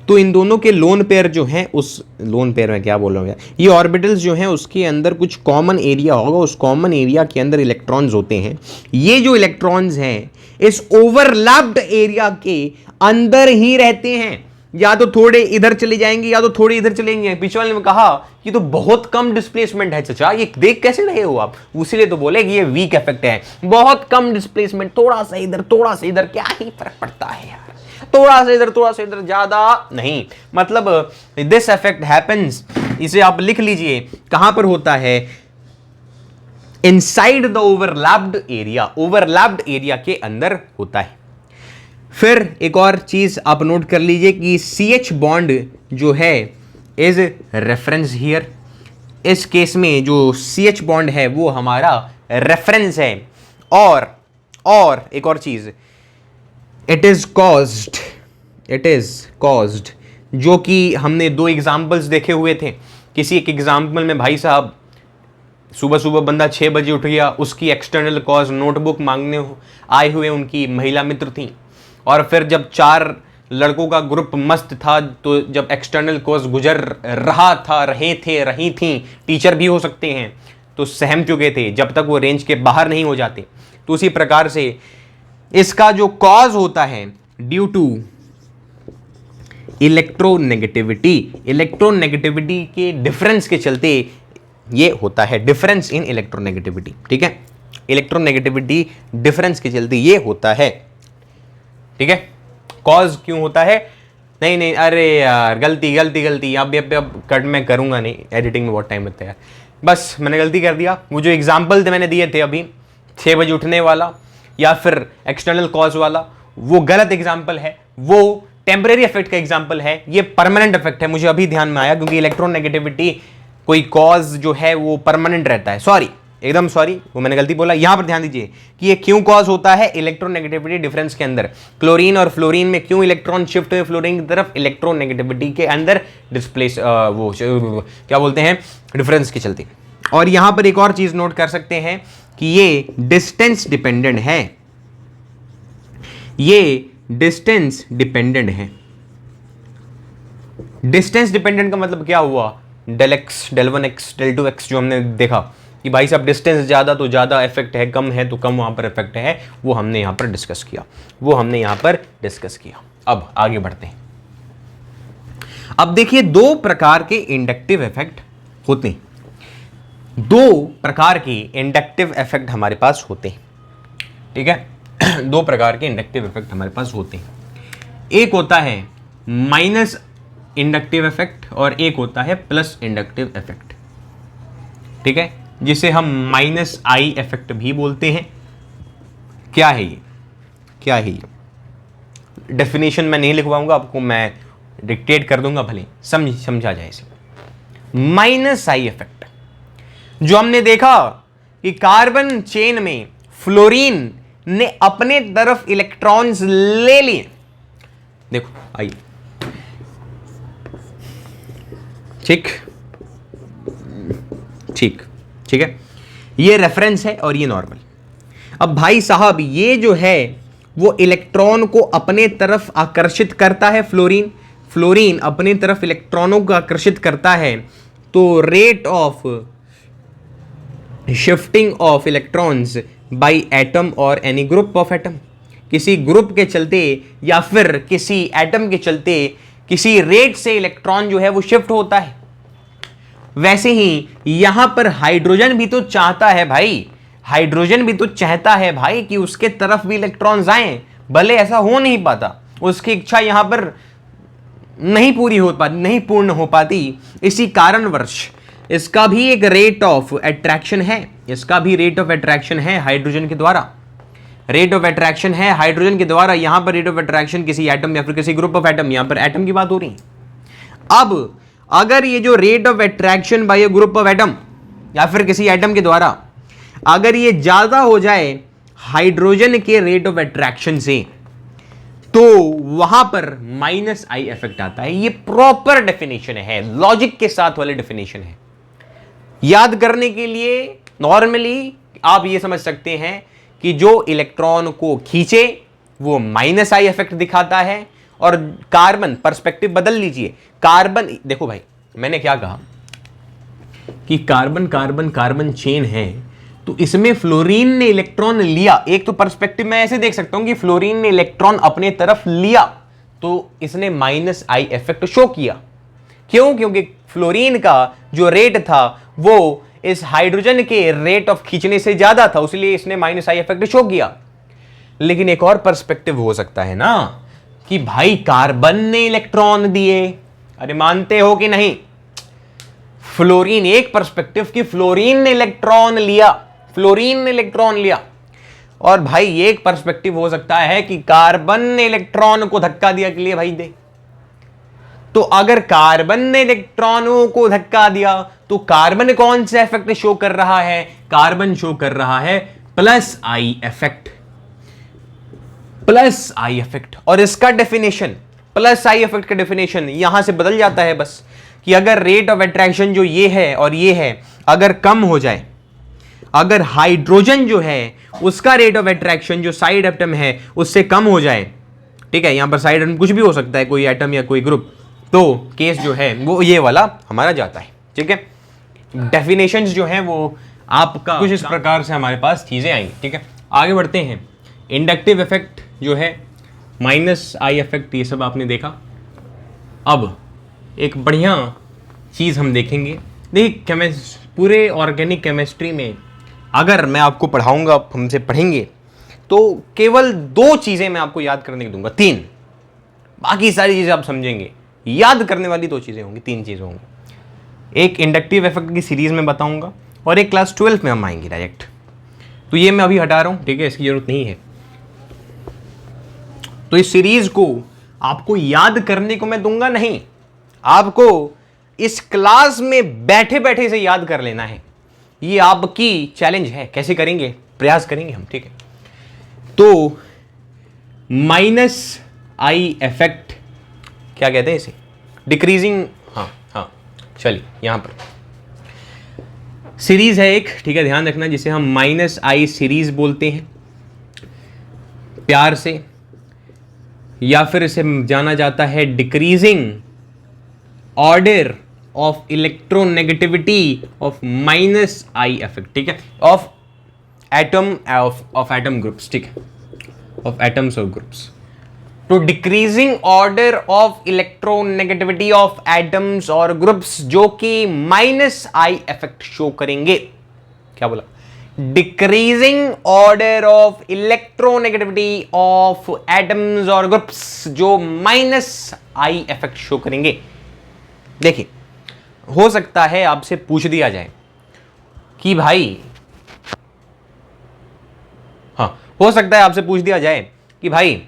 तो इन दोनों के लोन पेयर जो हैं, उस लोन पेयर में क्या बोल रहा हूं यार, ये ऑर्बिटल्स जो हैं उसके अंदर कुछ कॉमन एरिया होगा, उस कॉमन एरिया के अंदर इलेक्ट्रॉन्स होते हैं। ये जो इलेक्ट्रॉन्स हैं इस ओवरलैप्ड एरिया के अंदर ही रहते हैं, या तो थोड़े इधर चले जाएंगे या तो थोड़े इधर चलेंगे। पीछे वाले ने कहा कि तो बहुत कम डिस्प्लेसमेंट है चचा, ये देख कैसे रहे हो आप? उसीलिए तो बोले कि ये वीक इफेक्ट है, बहुत कम डिस्प्लेसमेंट, थोड़ा सा इधर थोड़ा सा इधर, क्या ही फर्क पड़ता है यार, थोड़ा सा इधर ज्यादा नहीं। मतलब दिस इफेक्ट हैपेंस, इसे आप लिख लीजिए, कहां पर होता है? Inside the overlapped area, overlapped area के अंदर होता है। फिर एक और चीज आप नोट कर लीजिए कि CH बॉन्ड जो है इज रेफरेंस हियर। इस केस में जो CH बॉन्ड है वो हमारा रेफरेंस है। और एक और चीज, इट इज कॉज्ड जो कि हमने दो एग्जाम्पल्स देखे हुए थे। किसी एक एग्जाम्पल में भाई साहब सुबह सुबह बंदा 6 बजे उठ गया, उसकी एक्सटर्नल कॉज नोटबुक मांगने आए हुए उनकी महिला मित्र थी, और फिर जब 4 लड़कों का ग्रुप मस्त था, तो जब एक्सटर्नल कॉज गुजर रहा था, रही थी, टीचर भी हो सकते हैं, तो सहम चुके थे जब तक वो रेंज के बाहर नहीं हो जाते। तो उसी प्रकार से इसका जो कॉज होता है ड्यू टू इलेक्ट्रोनेगेटिविटी के डिफरेंस के चलते ये होता है, डिफरेंस इन इलेक्ट्रोनेगेटिविटी। ठीक है, इलेक्ट्रोनेगेटिविटी डिफरेंस के चलते ये होता है। ठीक है, कॉज क्यों होता है? नहीं, अरे यार गलती अब कट मैं करूंगा नहीं, एडिटिंग में बहुत टाइम लगता है यार, बस मैंने गलती कर दिया। वो जो एग्जाम्पल थे मैंने दिए थे अभी, 6 बजे उठने वाला या फिर एक्सटर्नल कॉज वाला, वो गलत एग्जाम्पल है, वो टेम्परेरी इफेक्ट का एग्जाम्पल है, ये परमानेंट इफेक्ट है। मुझे अभी ध्यान में आया, क्योंकि इलेक्ट्रोनेगेटिविटी कोई कॉज जो है वो परमानेंट रहता है। सॉरी, एकदम सॉरी, वो मैंने गलती बोला। यहां पर ध्यान दीजिए कि ये क्यों कॉज होता है इलेक्ट्रोनेगेटिविटी डिफरेंस के अंदर। क्लोरीन और फ्लोरीन में क्यों इलेक्ट्रॉन शिफ्ट हुए फ्लोरीन की तरफ, इलेक्ट्रोनेगेटिविटी के अंदर डिस्प्लेस वो क्या बोलते हैं, डिफरेंस के चलते। और यहां पर एक और चीज नोट कर सकते हैं कि ये डिस्टेंस डिपेंडेंट है, ये डिस्टेंस डिपेंडेंट है। डिस्टेंस डिपेंडेंट का मतलब क्या हुआ? Del x, del 1x, del 2x जो हमने देखा कि भाई साहब डिस्टेंस ज़्यादा तो ज़्यादा इफेक्ट है, कम है तो कम वहाँ पर इफेक्ट है, वो हमने यहाँ पर डिस्कस किया। अब आगे बढ़ते हैं। अब देखिए, 2 प्रकार के इंडक्टिव इफेक्ट होते हैं। 2 प्रकार के इंडक्टिव इफेक्ट हमारे पास होते हैं। ठीक है, 2 प्रकार के इंडक्टिव इफेक्ट हमारे पास होते हैं। एक होता है माइनस इंडक्टिव इफेक्ट और एक होता है प्लस इंडक्टिव इफेक्ट। ठीक है, जिसे हम माइनस आई इफेक्ट भी बोलते हैं। क्या है ये? डेफिनेशन मैं नहीं लिखवाऊंगा आपको, मैं डिक्टेट कर दूंगा, भले समझा जाए इसे। माइनस आई इफेक्ट, जो हमने देखा कि कार्बन चेन में फ्लोरीन ने अपने तरफ इलेक्ट्रॉन्स ले लिए। देखो आइए, ठीक है, ये रेफरेंस है और ये नॉर्मल। अब भाई साहब ये जो है वो इलेक्ट्रॉन को अपने तरफ आकर्षित करता है, फ्लोरीन अपने तरफ इलेक्ट्रॉनों को आकर्षित करता है, तो rate of shifting of electrons by atom और एनी ग्रुप ऑफ एटम, किसी ग्रुप के चलते या फिर किसी एटम के चलते किसी रेट से इलेक्ट्रॉन जो है वो शिफ्ट होता है। वैसे ही यहां पर हाइड्रोजन भी तो चाहता है भाई, कि उसके तरफ भी इलेक्ट्रॉन्स आए, भले ऐसा हो नहीं पाता, उसकी इच्छा यहां पर नहीं पूर्ण हो पाती। इसी कारणवश इसका भी एक रेट ऑफ अट्रैक्शन है, हाइड्रोजन के द्वारा। यहां पर रेट ऑफ अट्रैक्शन किसी एटम या फिर किसी ग्रुप ऑफ एटम, यहां पर एटम की बात हो रही है। अब अगर ये जो rate of attraction by a group of atom या फिर किसी एटम के द्वारा अगर ये ज्यादा हो जाए हाइड्रोजन के रेट ऑफ अट्रैक्शन से, तो वहां पर माइनस आई इफेक्ट आता है। ये प्रॉपर डेफिनेशन है, लॉजिक के साथ वाले डेफिनेशन है। याद करने के लिए नॉर्मली आप ये समझ सकते हैं कि जो इलेक्ट्रॉन को खींचे वो माइनस आई इफेक्ट दिखाता है, और कार्बन, पर्सपेक्टिव बदल लीजिए, कार्बन, देखो भाई मैंने क्या कहा कि कार्बन चेन है, तो इसमें फ्लोरीन ने इलेक्ट्रॉन लिया। एक तो पर्सपेक्टिव मैं ऐसे देख सकता हूं कि फ्लोरीन ने इलेक्ट्रॉन अपने तरफ लिया, तो इसने माइनस आई इफेक्ट शो किया। क्यों? क्योंकि फ्लोरीन का जो रेट था वो इस हाइड्रोजन के रेट ऑफ खींचने से ज्यादा था, इसलिए इसने माइनस आई इफेक्ट शो किया। लेकिन एक और पर्सपेक्टिव हो सकता है ना कि भाई कार्बन ने इलेक्ट्रॉन दिए, अरे मानते हो कि नहीं? फ्लोरीन, एक पर्सपेक्टिव कि फ्लोरीन ने इलेक्ट्रॉन लिया, और भाई एक पर्सपेक्टिव हो सकता है कि कार्बन ने इलेक्ट्रॉन को धक्का दिया के लिए भाई दे। तो अगर कार्बन ने इलेक्ट्रॉनों को धक्का दिया तो कार्बन कौन सा इफेक्ट शो कर रहा है? कार्बन शो कर रहा है प्लस आई इफेक्ट। और इसका डेफिनेशन प्लस आई इफेक्ट का डेफिनेशन यहां से बदल जाता है बस, कि अगर रेट ऑफ अट्रैक्शन जो ये है और ये है अगर कम हो जाए, अगर हाइड्रोजन जो है उसका रेट ऑफ अट्रैक्शन जो साइड एटम है उससे कम हो जाए, ठीक है, यहां पर साइड एटम कुछ भी हो सकता है, कोई एटम या कोई ग्रुप, तो केस जो है वो ये वाला हमारा जाता है। ठीक है, डेफिनेशंस जो है वो आपका कुछ इस प्रकार से हमारे पास चीजें आई। ठीक है, आगे बढ़ते हैं। इंडक्टिव इफेक्ट जो है, माइनस आई इफेक्ट, ये सब आपने देखा। अब एक बढ़िया चीज़ हम देखेंगे। देखिए पूरे ऑर्गेनिक केमिस्ट्री में अगर मैं आपको पढ़ाऊंगा, आप हमसे पढ़ेंगे, तो केवल 2 चीज़ें मैं आपको याद करने को दूंगा, 3, बाकी सारी चीज़ें आप समझेंगे। याद करने वाली 2 चीज़ें होंगी, 3 चीज़ें होंगी। एक इंडक्टिव इफेक्ट की सीरीज में बताऊंगा और एक क्लास 12 में हम आएंगे डायरेक्ट। तो ये मैं अभी हटा रहा हूँ, ठीक है, इसकी जरूरत नहीं है। तो इस सीरीज को आपको याद करने को मैं दूंगा नहीं, आपको इस क्लास में बैठे बैठे इसे याद कर लेना है। ये आपकी चैलेंज है, कैसे करेंगे, प्रयास करेंगे हम। ठीक है, तो माइनस आई इफेक्ट क्या कहते हैं इसे, डिक्रीजिंग, हाँ चलिए, यहां पर सीरीज है एक, ठीक है, ध्यान रखना, जिसे हम माइनस आई सीरीज बोलते हैं प्यार से, या फिर इसे जाना जाता है decreasing order of electronegativity of minus I effect. ठीक है, ऑफ एटम ग्रुप्स, ठीक है, ऑफ एटम्स और ग्रुप्स। तो decreasing order of electronegativity of atoms और ग्रुप्स जो कि माइनस आई इफेक्ट शो करेंगे। क्या बोला, decreasing order of electronegativity of atoms और ग्रुप्स जो माइनस आई इफेक्ट शो करेंगे। देखिए, हो सकता है आपसे पूछ दिया जाए कि भाई, हो सकता है आपसे पूछ दिया जाए कि भाई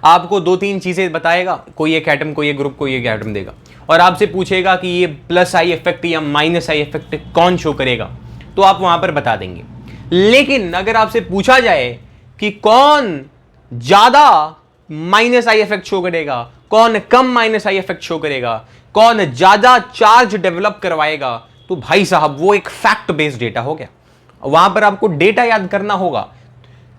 आपको 2-3 चीजें बताएगा, कोई एक एटम, कोई एक ग्रुप, कोई एक एटम देगा, और आपसे पूछेगा कि ये प्लस आई इफेक्ट या माइनस आई इफेक्ट कौन शो करेगा, तो आप वहां पर बता देंगे। लेकिन अगर आपसे पूछा जाए कि कौन ज्यादा माइनस आई इफेक्ट शो करेगा, कौन कम माइनस आई इफेक्ट शो करेगा, कौन ज्यादा चार्ज डेवलप करवाएगा, तो भाई साहब वो एक फैक्ट बेस्ड डेटा हो गया, वहां पर आपको डेटा याद करना होगा।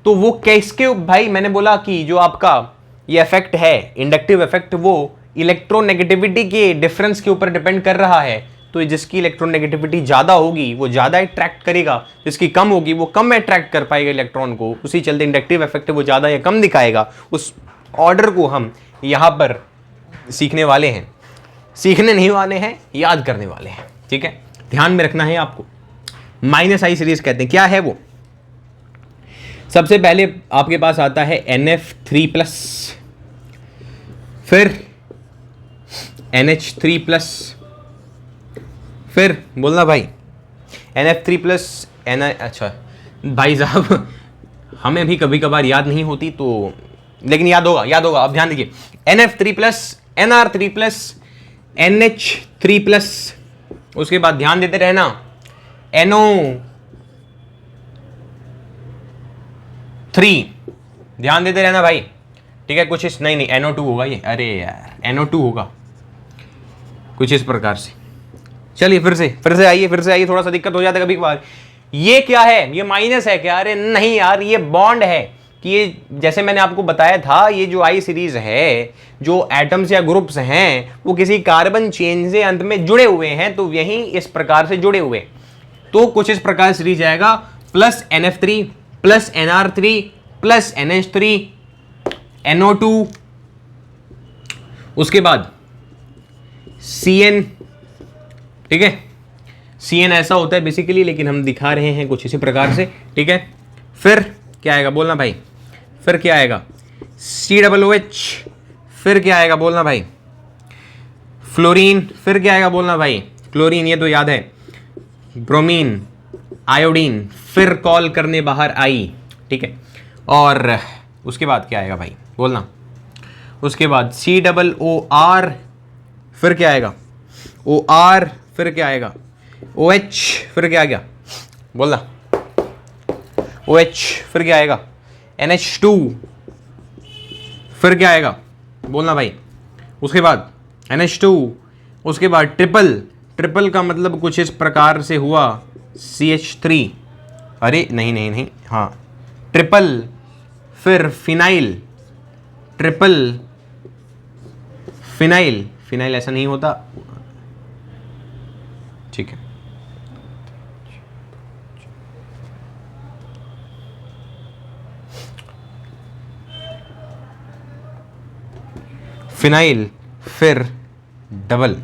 तो वो कैसके, भाई मैंने बोला कि जो आपका ये इफेक्ट है इंडक्टिव इफेक्ट, वो इलेक्ट्रोनेगेटिविटी के डिफरेंस के ऊपर डिपेंड कर रहा है। तो जिसकी इलेक्ट्रोनेगेटिविटी ज्यादा होगी वो ज्यादा अट्रैक्ट करेगा, जिसकी कम होगी वो कम अट्रैक्ट कर पाएगा इलेक्ट्रॉन को, उसी चलते इंडक्टिव इफेक्ट वो ज्यादा या कम दिखाएगा। उस ऑर्डर को हम यहां पर सीखने वाले हैं, सीखने नहीं वाले हैं, याद करने वाले हैं। ठीक है, ध्यान में रखना है आपको। माइनस आई सीरीज कहते हैं, क्या है वो। सबसे पहले आपके पास आता है NF3+, फिर NH3+, फिर बोलना भाई NF3+, अच्छा भाई साहब हमें भी कभी कभार याद नहीं होती, तो लेकिन याद होगा। अब ध्यान दीजिए, NF3+, NR3+, NH3+, उसके बाद ध्यान देते रहना NO3, ध्यान देते रहना भाई। ठीक है, कुछ इस नहीं NO2 होगा ये, अरे यार NO2 होगा कुछ इस प्रकार से। चलिए फिर से आइए, थोड़ा सा दिक्कत हो जाता है कभी कभार। ये क्या है, ये माइनस है क्या, अरे नहीं यार, ये बॉन्ड है। कि ये जैसे मैंने आपको बताया था, ये जो आई सीरीज है, जो एटम्स या ग्रुप्स हैं वो किसी कार्बन चेन से अंत में जुड़े हुए हैं, तो यही इस प्रकार से जुड़े हुए, तो कुछ इस प्रकार सीरीज आएगा, plus NF3 plus NR3 plus NH3 NO2, उसके बाद CN। ठीक है, CN ऐसा होता है बेसिकली, लेकिन हम दिखा रहे हैं कुछ इसी प्रकार से। ठीक है, फिर क्या आएगा बोलना भाई, फिर क्या आएगा COOH, फिर क्या आएगा बोलना भाई फ्लोरीन, फिर क्या आएगा बोलना भाई क्लोरीन, ये तो याद है, ब्रोमीन, आयोडीन, फिर कॉल करने बाहर आई। ठीक है, और उसके बाद क्या आएगा भाई बोलना, उसके बाद COOR, फिर क्या आएगा OR, फिर क्या आएगा OH, फिर क्या आ गया बोलना OH, फिर क्या आएगा NH2, फिर क्या आएगा बोलना भाई। उसके बाद NH2, उसके बाद ट्रिपल का मतलब कुछ इस प्रकार से हुआ CH3, अरे नहीं नहीं नहीं, हाँ ट्रिपल, फिर फिनाइल, ट्रिपल फिनाइल, फिनाइल ऐसा नहीं होता, ठीक है। फिनाइल, फिर डबल,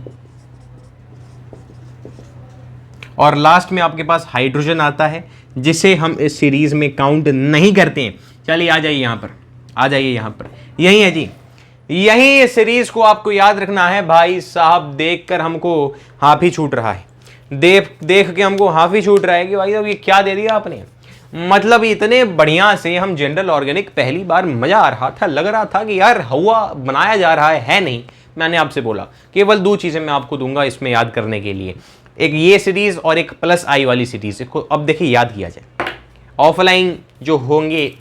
और लास्ट में आपके पास हाइड्रोजन आता है जिसे हम इस सीरीज में काउंट नहीं करते हैं। चलिए आ जाइए यहां पर, आ जाइए यहां पर, यही है जी, यही इस सीरीज को आपको याद रखना है भाई साहब। देखकर हमको हाफ ही छूट रहा है, देख के हमको हाफ ही छूट रहा है कि भाई साहब ये क्या दे दिया आपने। मतलब इतने बढ़िया से हम जनरल ऑर्गेनिक पहली बार मजा आ रहा था, लग रहा था कि यार हवा बनाया जा रहा है नहीं। मैंने आपसे बोला केवल 2 चीजें मैं आपको दूंगा इसमें याद करने के लिए, एक ये सीरीज और एक +I वाली सीरीज। अब देखिए याद किया जाए, ऑफलाइन जो होंगे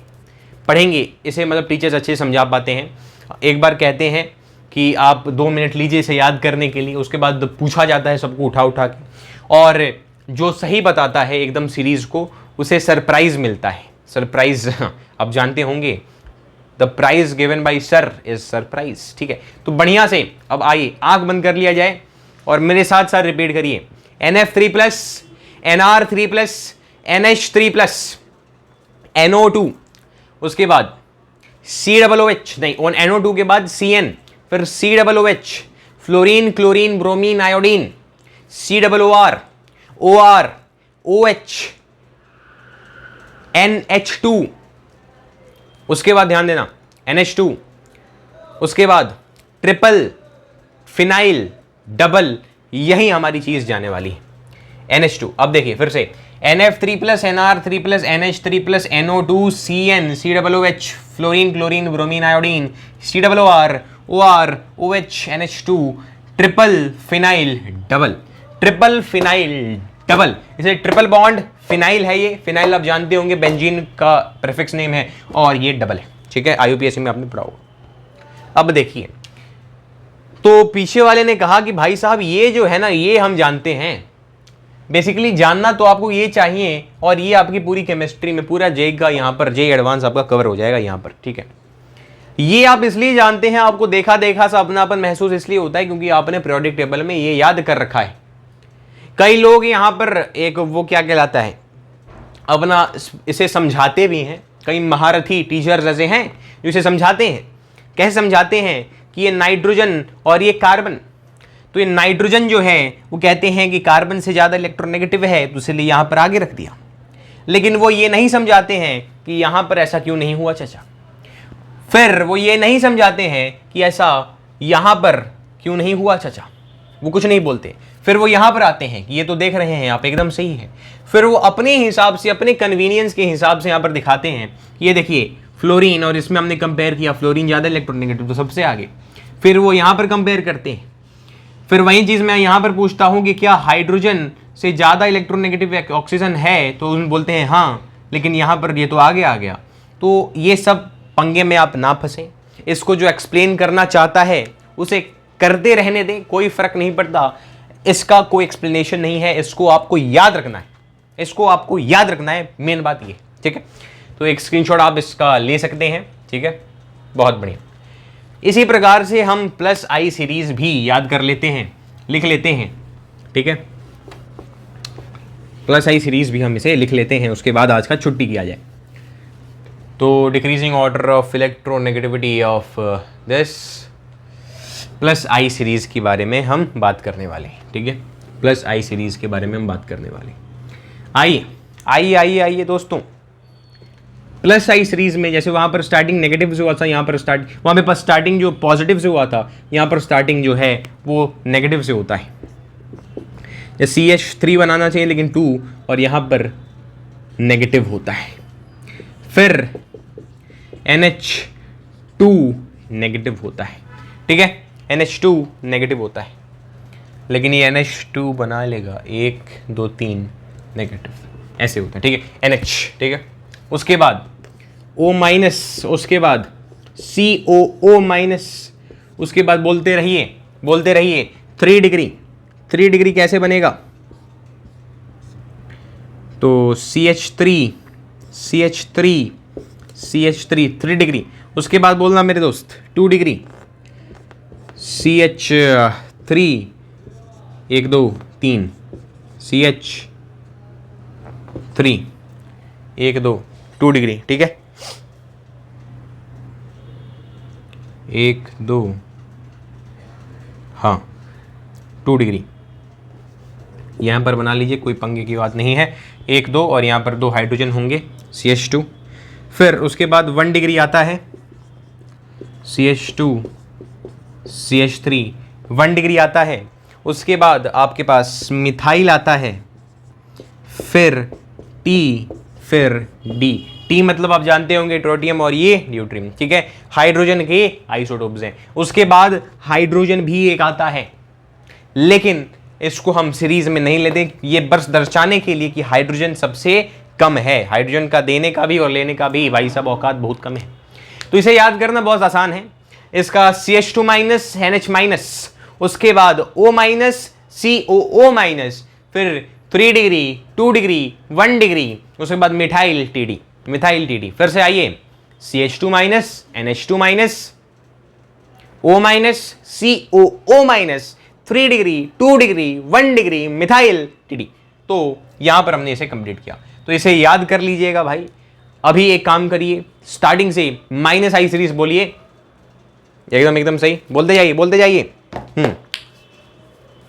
पढ़ेंगे इसे, मतलब टीचर्स अच्छे समझा पाते हैं। एक बार कहते हैं कि आप 2 मिनट लीजिए इसे याद करने के लिए, उसके बाद पूछा जाता है सबको उठा उठा के, और जो सही बताता है एकदम सीरीज को उसे सरप्राइज मिलता है। सरप्राइज आप जानते होंगे, the prize given by sir is surprise, ठीक है। तो बढ़िया से अब आइए आंख बंद कर लिया जाए और मेरे साथ साथ रिपीट करिए, NF3+, NR3+, NH3+, NO2, उसके बाद COOH, नहीं NO2 के बाद CN, फिर COOH, fluorine, chlorine, bromine, iodine, COOR, OR, OH, NH2, उसके बाद ध्यान देना NH2, उसके बाद ट्रिपल, फिनाइल, डबल, यही हमारी चीज जाने वाली है NH2। अब देखिए फिर से NF3+, NR3+, NH3+, NO2, CN, COOH, fluorine, chlorine, bromine, iodine, COOR, OR, OH, NH2, triple phenyl double, triple phenyl double, इसे ट्रिपल बॉन्ड फिनाइल है। ये फिनाइल आप जानते होंगे बेंजीन का प्रीफिक्स नेम है, और ये डबल है, ठीक है, IUPAC में आपने पढ़ा होगा। अब देखिए, तो पीछे वाले ने कहा कि भाई साहब ये जो है ना ये हम जानते हैं, बेसिकली जानना तो आपको ये चाहिए, और ये आपकी पूरी केमिस्ट्री में पूरा जे का यहाँ पर जे एडवांस आपका कवर हो जाएगा यहाँ पर, ठीक है। ये आप इसलिए जानते हैं, आपको देखा देखा सा अपनापन महसूस इसलिए होता है क्योंकि आपने पीरियोडिक टेबल में ये याद कर रखा है। कई लोग यहाँ पर एक वो क्या कहलाता है अपना इसे समझाते भी हैं, कई महारथी टीचर्स ऐसे हैं जो इसे समझाते हैं। कैसे समझाते हैं कि ये नाइट्रोजन और ये कार्बन, तो ये नाइट्रोजन जो है वो कहते हैं कि कार्बन से ज़्यादा इलेक्ट्रोनेगेटिव है, तो इसलिए यहाँ पर आगे रख दिया। लेकिन वो ये नहीं समझाते हैं कि यहाँ पर ऐसा क्यों नहीं हुआ चाचा। फिर वो ये नहीं समझाते हैं कि ऐसा यहाँ पर क्यों नहीं हुआ चाचा, वो कुछ नहीं बोलते। फिर वो यहाँ पर आते हैं कि ये तो देख रहे हैं आप एकदम सही है। फिर वो अपने हिसाब से, अपने कन्वीनियंस के हिसाब से यहाँ पर दिखाते हैं कि ये देखिए फ्लोरीन, और इसमें हमने कंपेयर किया फ्लोरीन ज़्यादा इलेक्ट्रोनेगेटिव तो सबसे आगे। फिर वो यहाँ पर कंपेयर करते हैं। फिर वही चीज़ मैं यहाँ पर पूछता हूँ कि क्या हाइड्रोजन से ज़्यादा इलेक्ट्रोनेगेटिव ऑक्सीजन है, तो उन बोलते हैं हाँ, लेकिन यहाँ पर ये तो आगे आ गया। तो ये सब पंगे में आप ना फंसें। इसको जो एक्सप्लेन करना चाहता है उसे करते रहने दें, कोई फर्क नहीं पड़ता, इसका कोई एक्सप्लेनेशन नहीं है। इसको आपको याद रखना है, इसको आपको याद रखना है, मेन बात ये, ठीक है। तो एक स्क्रीनशॉट आप इसका ले सकते हैं, ठीक है, बहुत बढ़िया। इसी प्रकार से हम +I सीरीज भी याद कर लेते हैं, लिख लेते हैं, ठीक है। +I सीरीज भी हम इसे लिख लेते हैं, उसके बाद आज का छुट्टी किया जाए। तो decreasing order of electronegativity of this +I series के बारे में हम बात करने वाले हैं, ठीक है। +I सीरीज के बारे में हम बात करने वाले हैं। आइए दोस्तों, +I सीरीज में जैसे वहां पर स्टार्टिंग नेगेटिव से हुआ था, यहाँ पर वहां पे स्टार्टिंग जो पॉजिटिव से हुआ था, यहाँ पर स्टार्टिंग जो है वो नेगेटिव से होता है। CH3 बनाना चाहिए लेकिन 2, और यहाँ पर नेगेटिव होता है। फिर NH2 नेगेटिव होता है, ठीक है, NH2 नेगेटिव होता है, लेकिन ये NH2 बना लेगा 1 2 3 नेगेटिव, ऐसे होता है, ठीक है, NH, ठीक है। उसके बाद O-, उसके बाद COO-, उसके बाद बोलते रहिए 3 डिग्री। 3 डिग्री कैसे बनेगा? तो CH3 3 डिग्री। उसके बाद बोलना मेरे दोस्त 2 डिग्री CH3 1 2 3 CH3 1 2 2 डिग्री, ठीक है 1 2 हाँ 2 डिग्री यहाँ पर बना लीजिए, कोई पंगे की बात नहीं है। 1 2 और यहाँ पर 2 हाइड्रोजन होंगे CH2। फिर उसके बाद 1 डिग्री आता है CH2 CH3 1 डिग्री आता है। उसके बाद आपके पास मिथाइल आता है, फिर T, फिर D। T मतलब आप जानते होंगे ट्रोटियम और ये ड्यूट्रियम, ठीक है, हाइड्रोजन के आइसोटोप्स हैं। उसके बाद हाइड्रोजन भी एक आता है, लेकिन इसको हम सीरीज में नहीं लेते, ये बस दर्शाने के लिए कि हाइड्रोजन सबसे कम है। हाइड्रोजन का देने का भी और लेने का भी भाई साहब औकात बहुत कम है। तो इसे याद करना बहुत आसान है। इसका CH2 माइनस NH माइनस, उसके बाद O माइनस COO फिर 3 डिग्री 2 डिग्री 1 डिग्री, उसके बाद मिथाइल TD। फिर से आइए CH2 minus NH2 minus O minus COO minus 3 degree 2 degree 1 degree methyl TD। तो यहां पर हमने इसे कंप्लीट किया, तो इसे याद कर लीजिएगा भाई। अभी एक काम करिए, स्टार्टिंग से -I सीरीज बोलिए, एकदम सही बोलते जाइए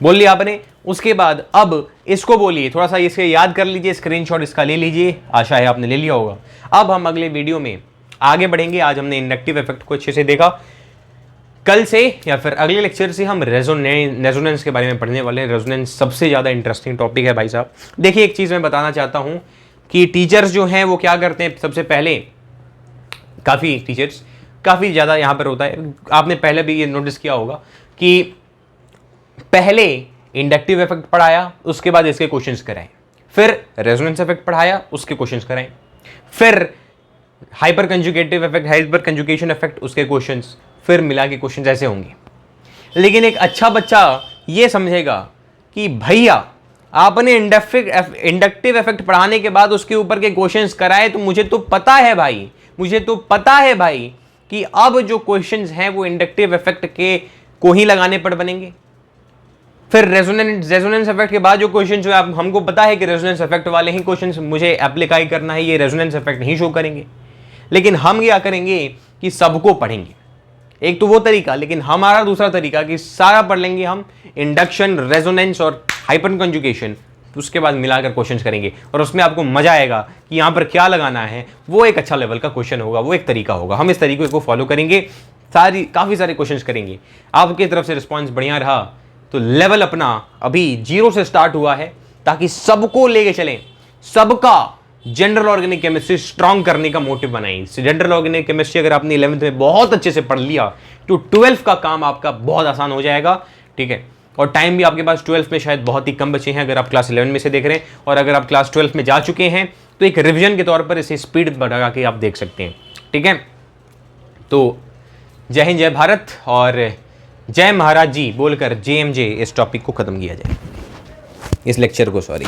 बोल लिया आपने। उसके बाद अब इसको बोलिए, थोड़ा सा इसके याद कर लीजिए, स्क्रीनशॉट इसका ले लीजिए, आशा है आपने ले लिया होगा। अब हम अगले वीडियो में आगे बढ़ेंगे। आज हमने इंडक्टिव इफेक्ट को अच्छे से देखा, कल से या फिर अगले लेक्चर से हम रेजोनेंस के बारे में पढ़ने वाले हैं। रेजोनेंस सबसे ज़्यादा इंटरेस्टिंग टॉपिक है भाई साहब। देखिए एक चीज़ मैं बताना चाहता हूँ कि टीचर्स जो हैं वो क्या करते हैं, सबसे पहले काफ़ी टीचर्स काफ़ी ज़्यादा यहाँ पर होता है, आपने पहले भी ये नोटिस किया होगा कि पहले इंडक्टिव इफेक्ट पढ़ाया, उसके बाद इसके क्वेश्चंस कराए, फिर रेजोनेंस इफेक्ट पढ़ाया, उसके क्वेश्चंस कराए, फिर hyper conjugative effect, hyper conjugation effect, उसके क्वेश्चंस, फिर मिला के क्वेश्चंस ऐसे होंगे। लेकिन एक अच्छा बच्चा ये समझेगा कि भैया आपने इंडक्टिव इफेक्ट पढ़ाने के बाद उसके ऊपर के क्वेश्चंस कराए, तो मुझे तो पता है भाई कि अब जो क्वेश्चंस हैं वो इंडक्टिव इफेक्ट के को ही लगाने पर बनेंगे। फिर रेजोनेंस इफेक्ट के बाद जो क्वेश्चन जो है, हमको पता है कि रेजोनेंस इफेक्ट वाले ही क्वेश्चन मुझे एप्लीकाई करना है, ये रेजोनेंस इफेक्ट नहीं शो करेंगे। लेकिन हम क्या करेंगे कि सबको पढ़ेंगे, एक तो वो तरीका, लेकिन हमारा दूसरा तरीका कि सारा पढ़ लेंगे हम, इंडक्शन, रेजोनेंस और हाइपर कंजुगेशन, उसके बाद मिलाकर क्वेश्चंस करेंगे और उसमें आपको मजा आएगा कि यहाँ पर क्या लगाना है। वो एक अच्छा लेवल का क्वेश्चन होगा, वो एक तरीका होगा। हम इस तरीके को फॉलो करेंगे, काफ़ी सारे क्वेश्चंस करेंगे। आपकी तरफ से रिस्पॉन्स बढ़िया रहा तो लेवल अपना अभी 0 से स्टार्ट हुआ है, ताकि सबको लेके चलें, सबका जनरल ऑर्गेनिक केमिस्ट्री स्ट्रांग करने का मोटिव बनाएं। जनरल ऑर्गेनिक केमिस्ट्री अगर आपने 11th में बहुत अच्छे से पढ़ लिया तो 12th का काम आपका बहुत आसान हो जाएगा, ठीक है। और टाइम भी आपके पास 12th में शायद बहुत ही कम बचे हैं, अगर आप क्लास 11 में से देख रहे हैं, और अगर आप क्लास 12th में जा चुके हैं तो एक रिविजन के तौर पर इसे स्पीड बढ़ा के आप देख सकते हैं, ठीक है। तो जय हिंद, जय भारत और जय महाराज जी बोलकर JMJ इस टॉपिक को खत्म किया जाए, इस लेक्चर को, सॉरी।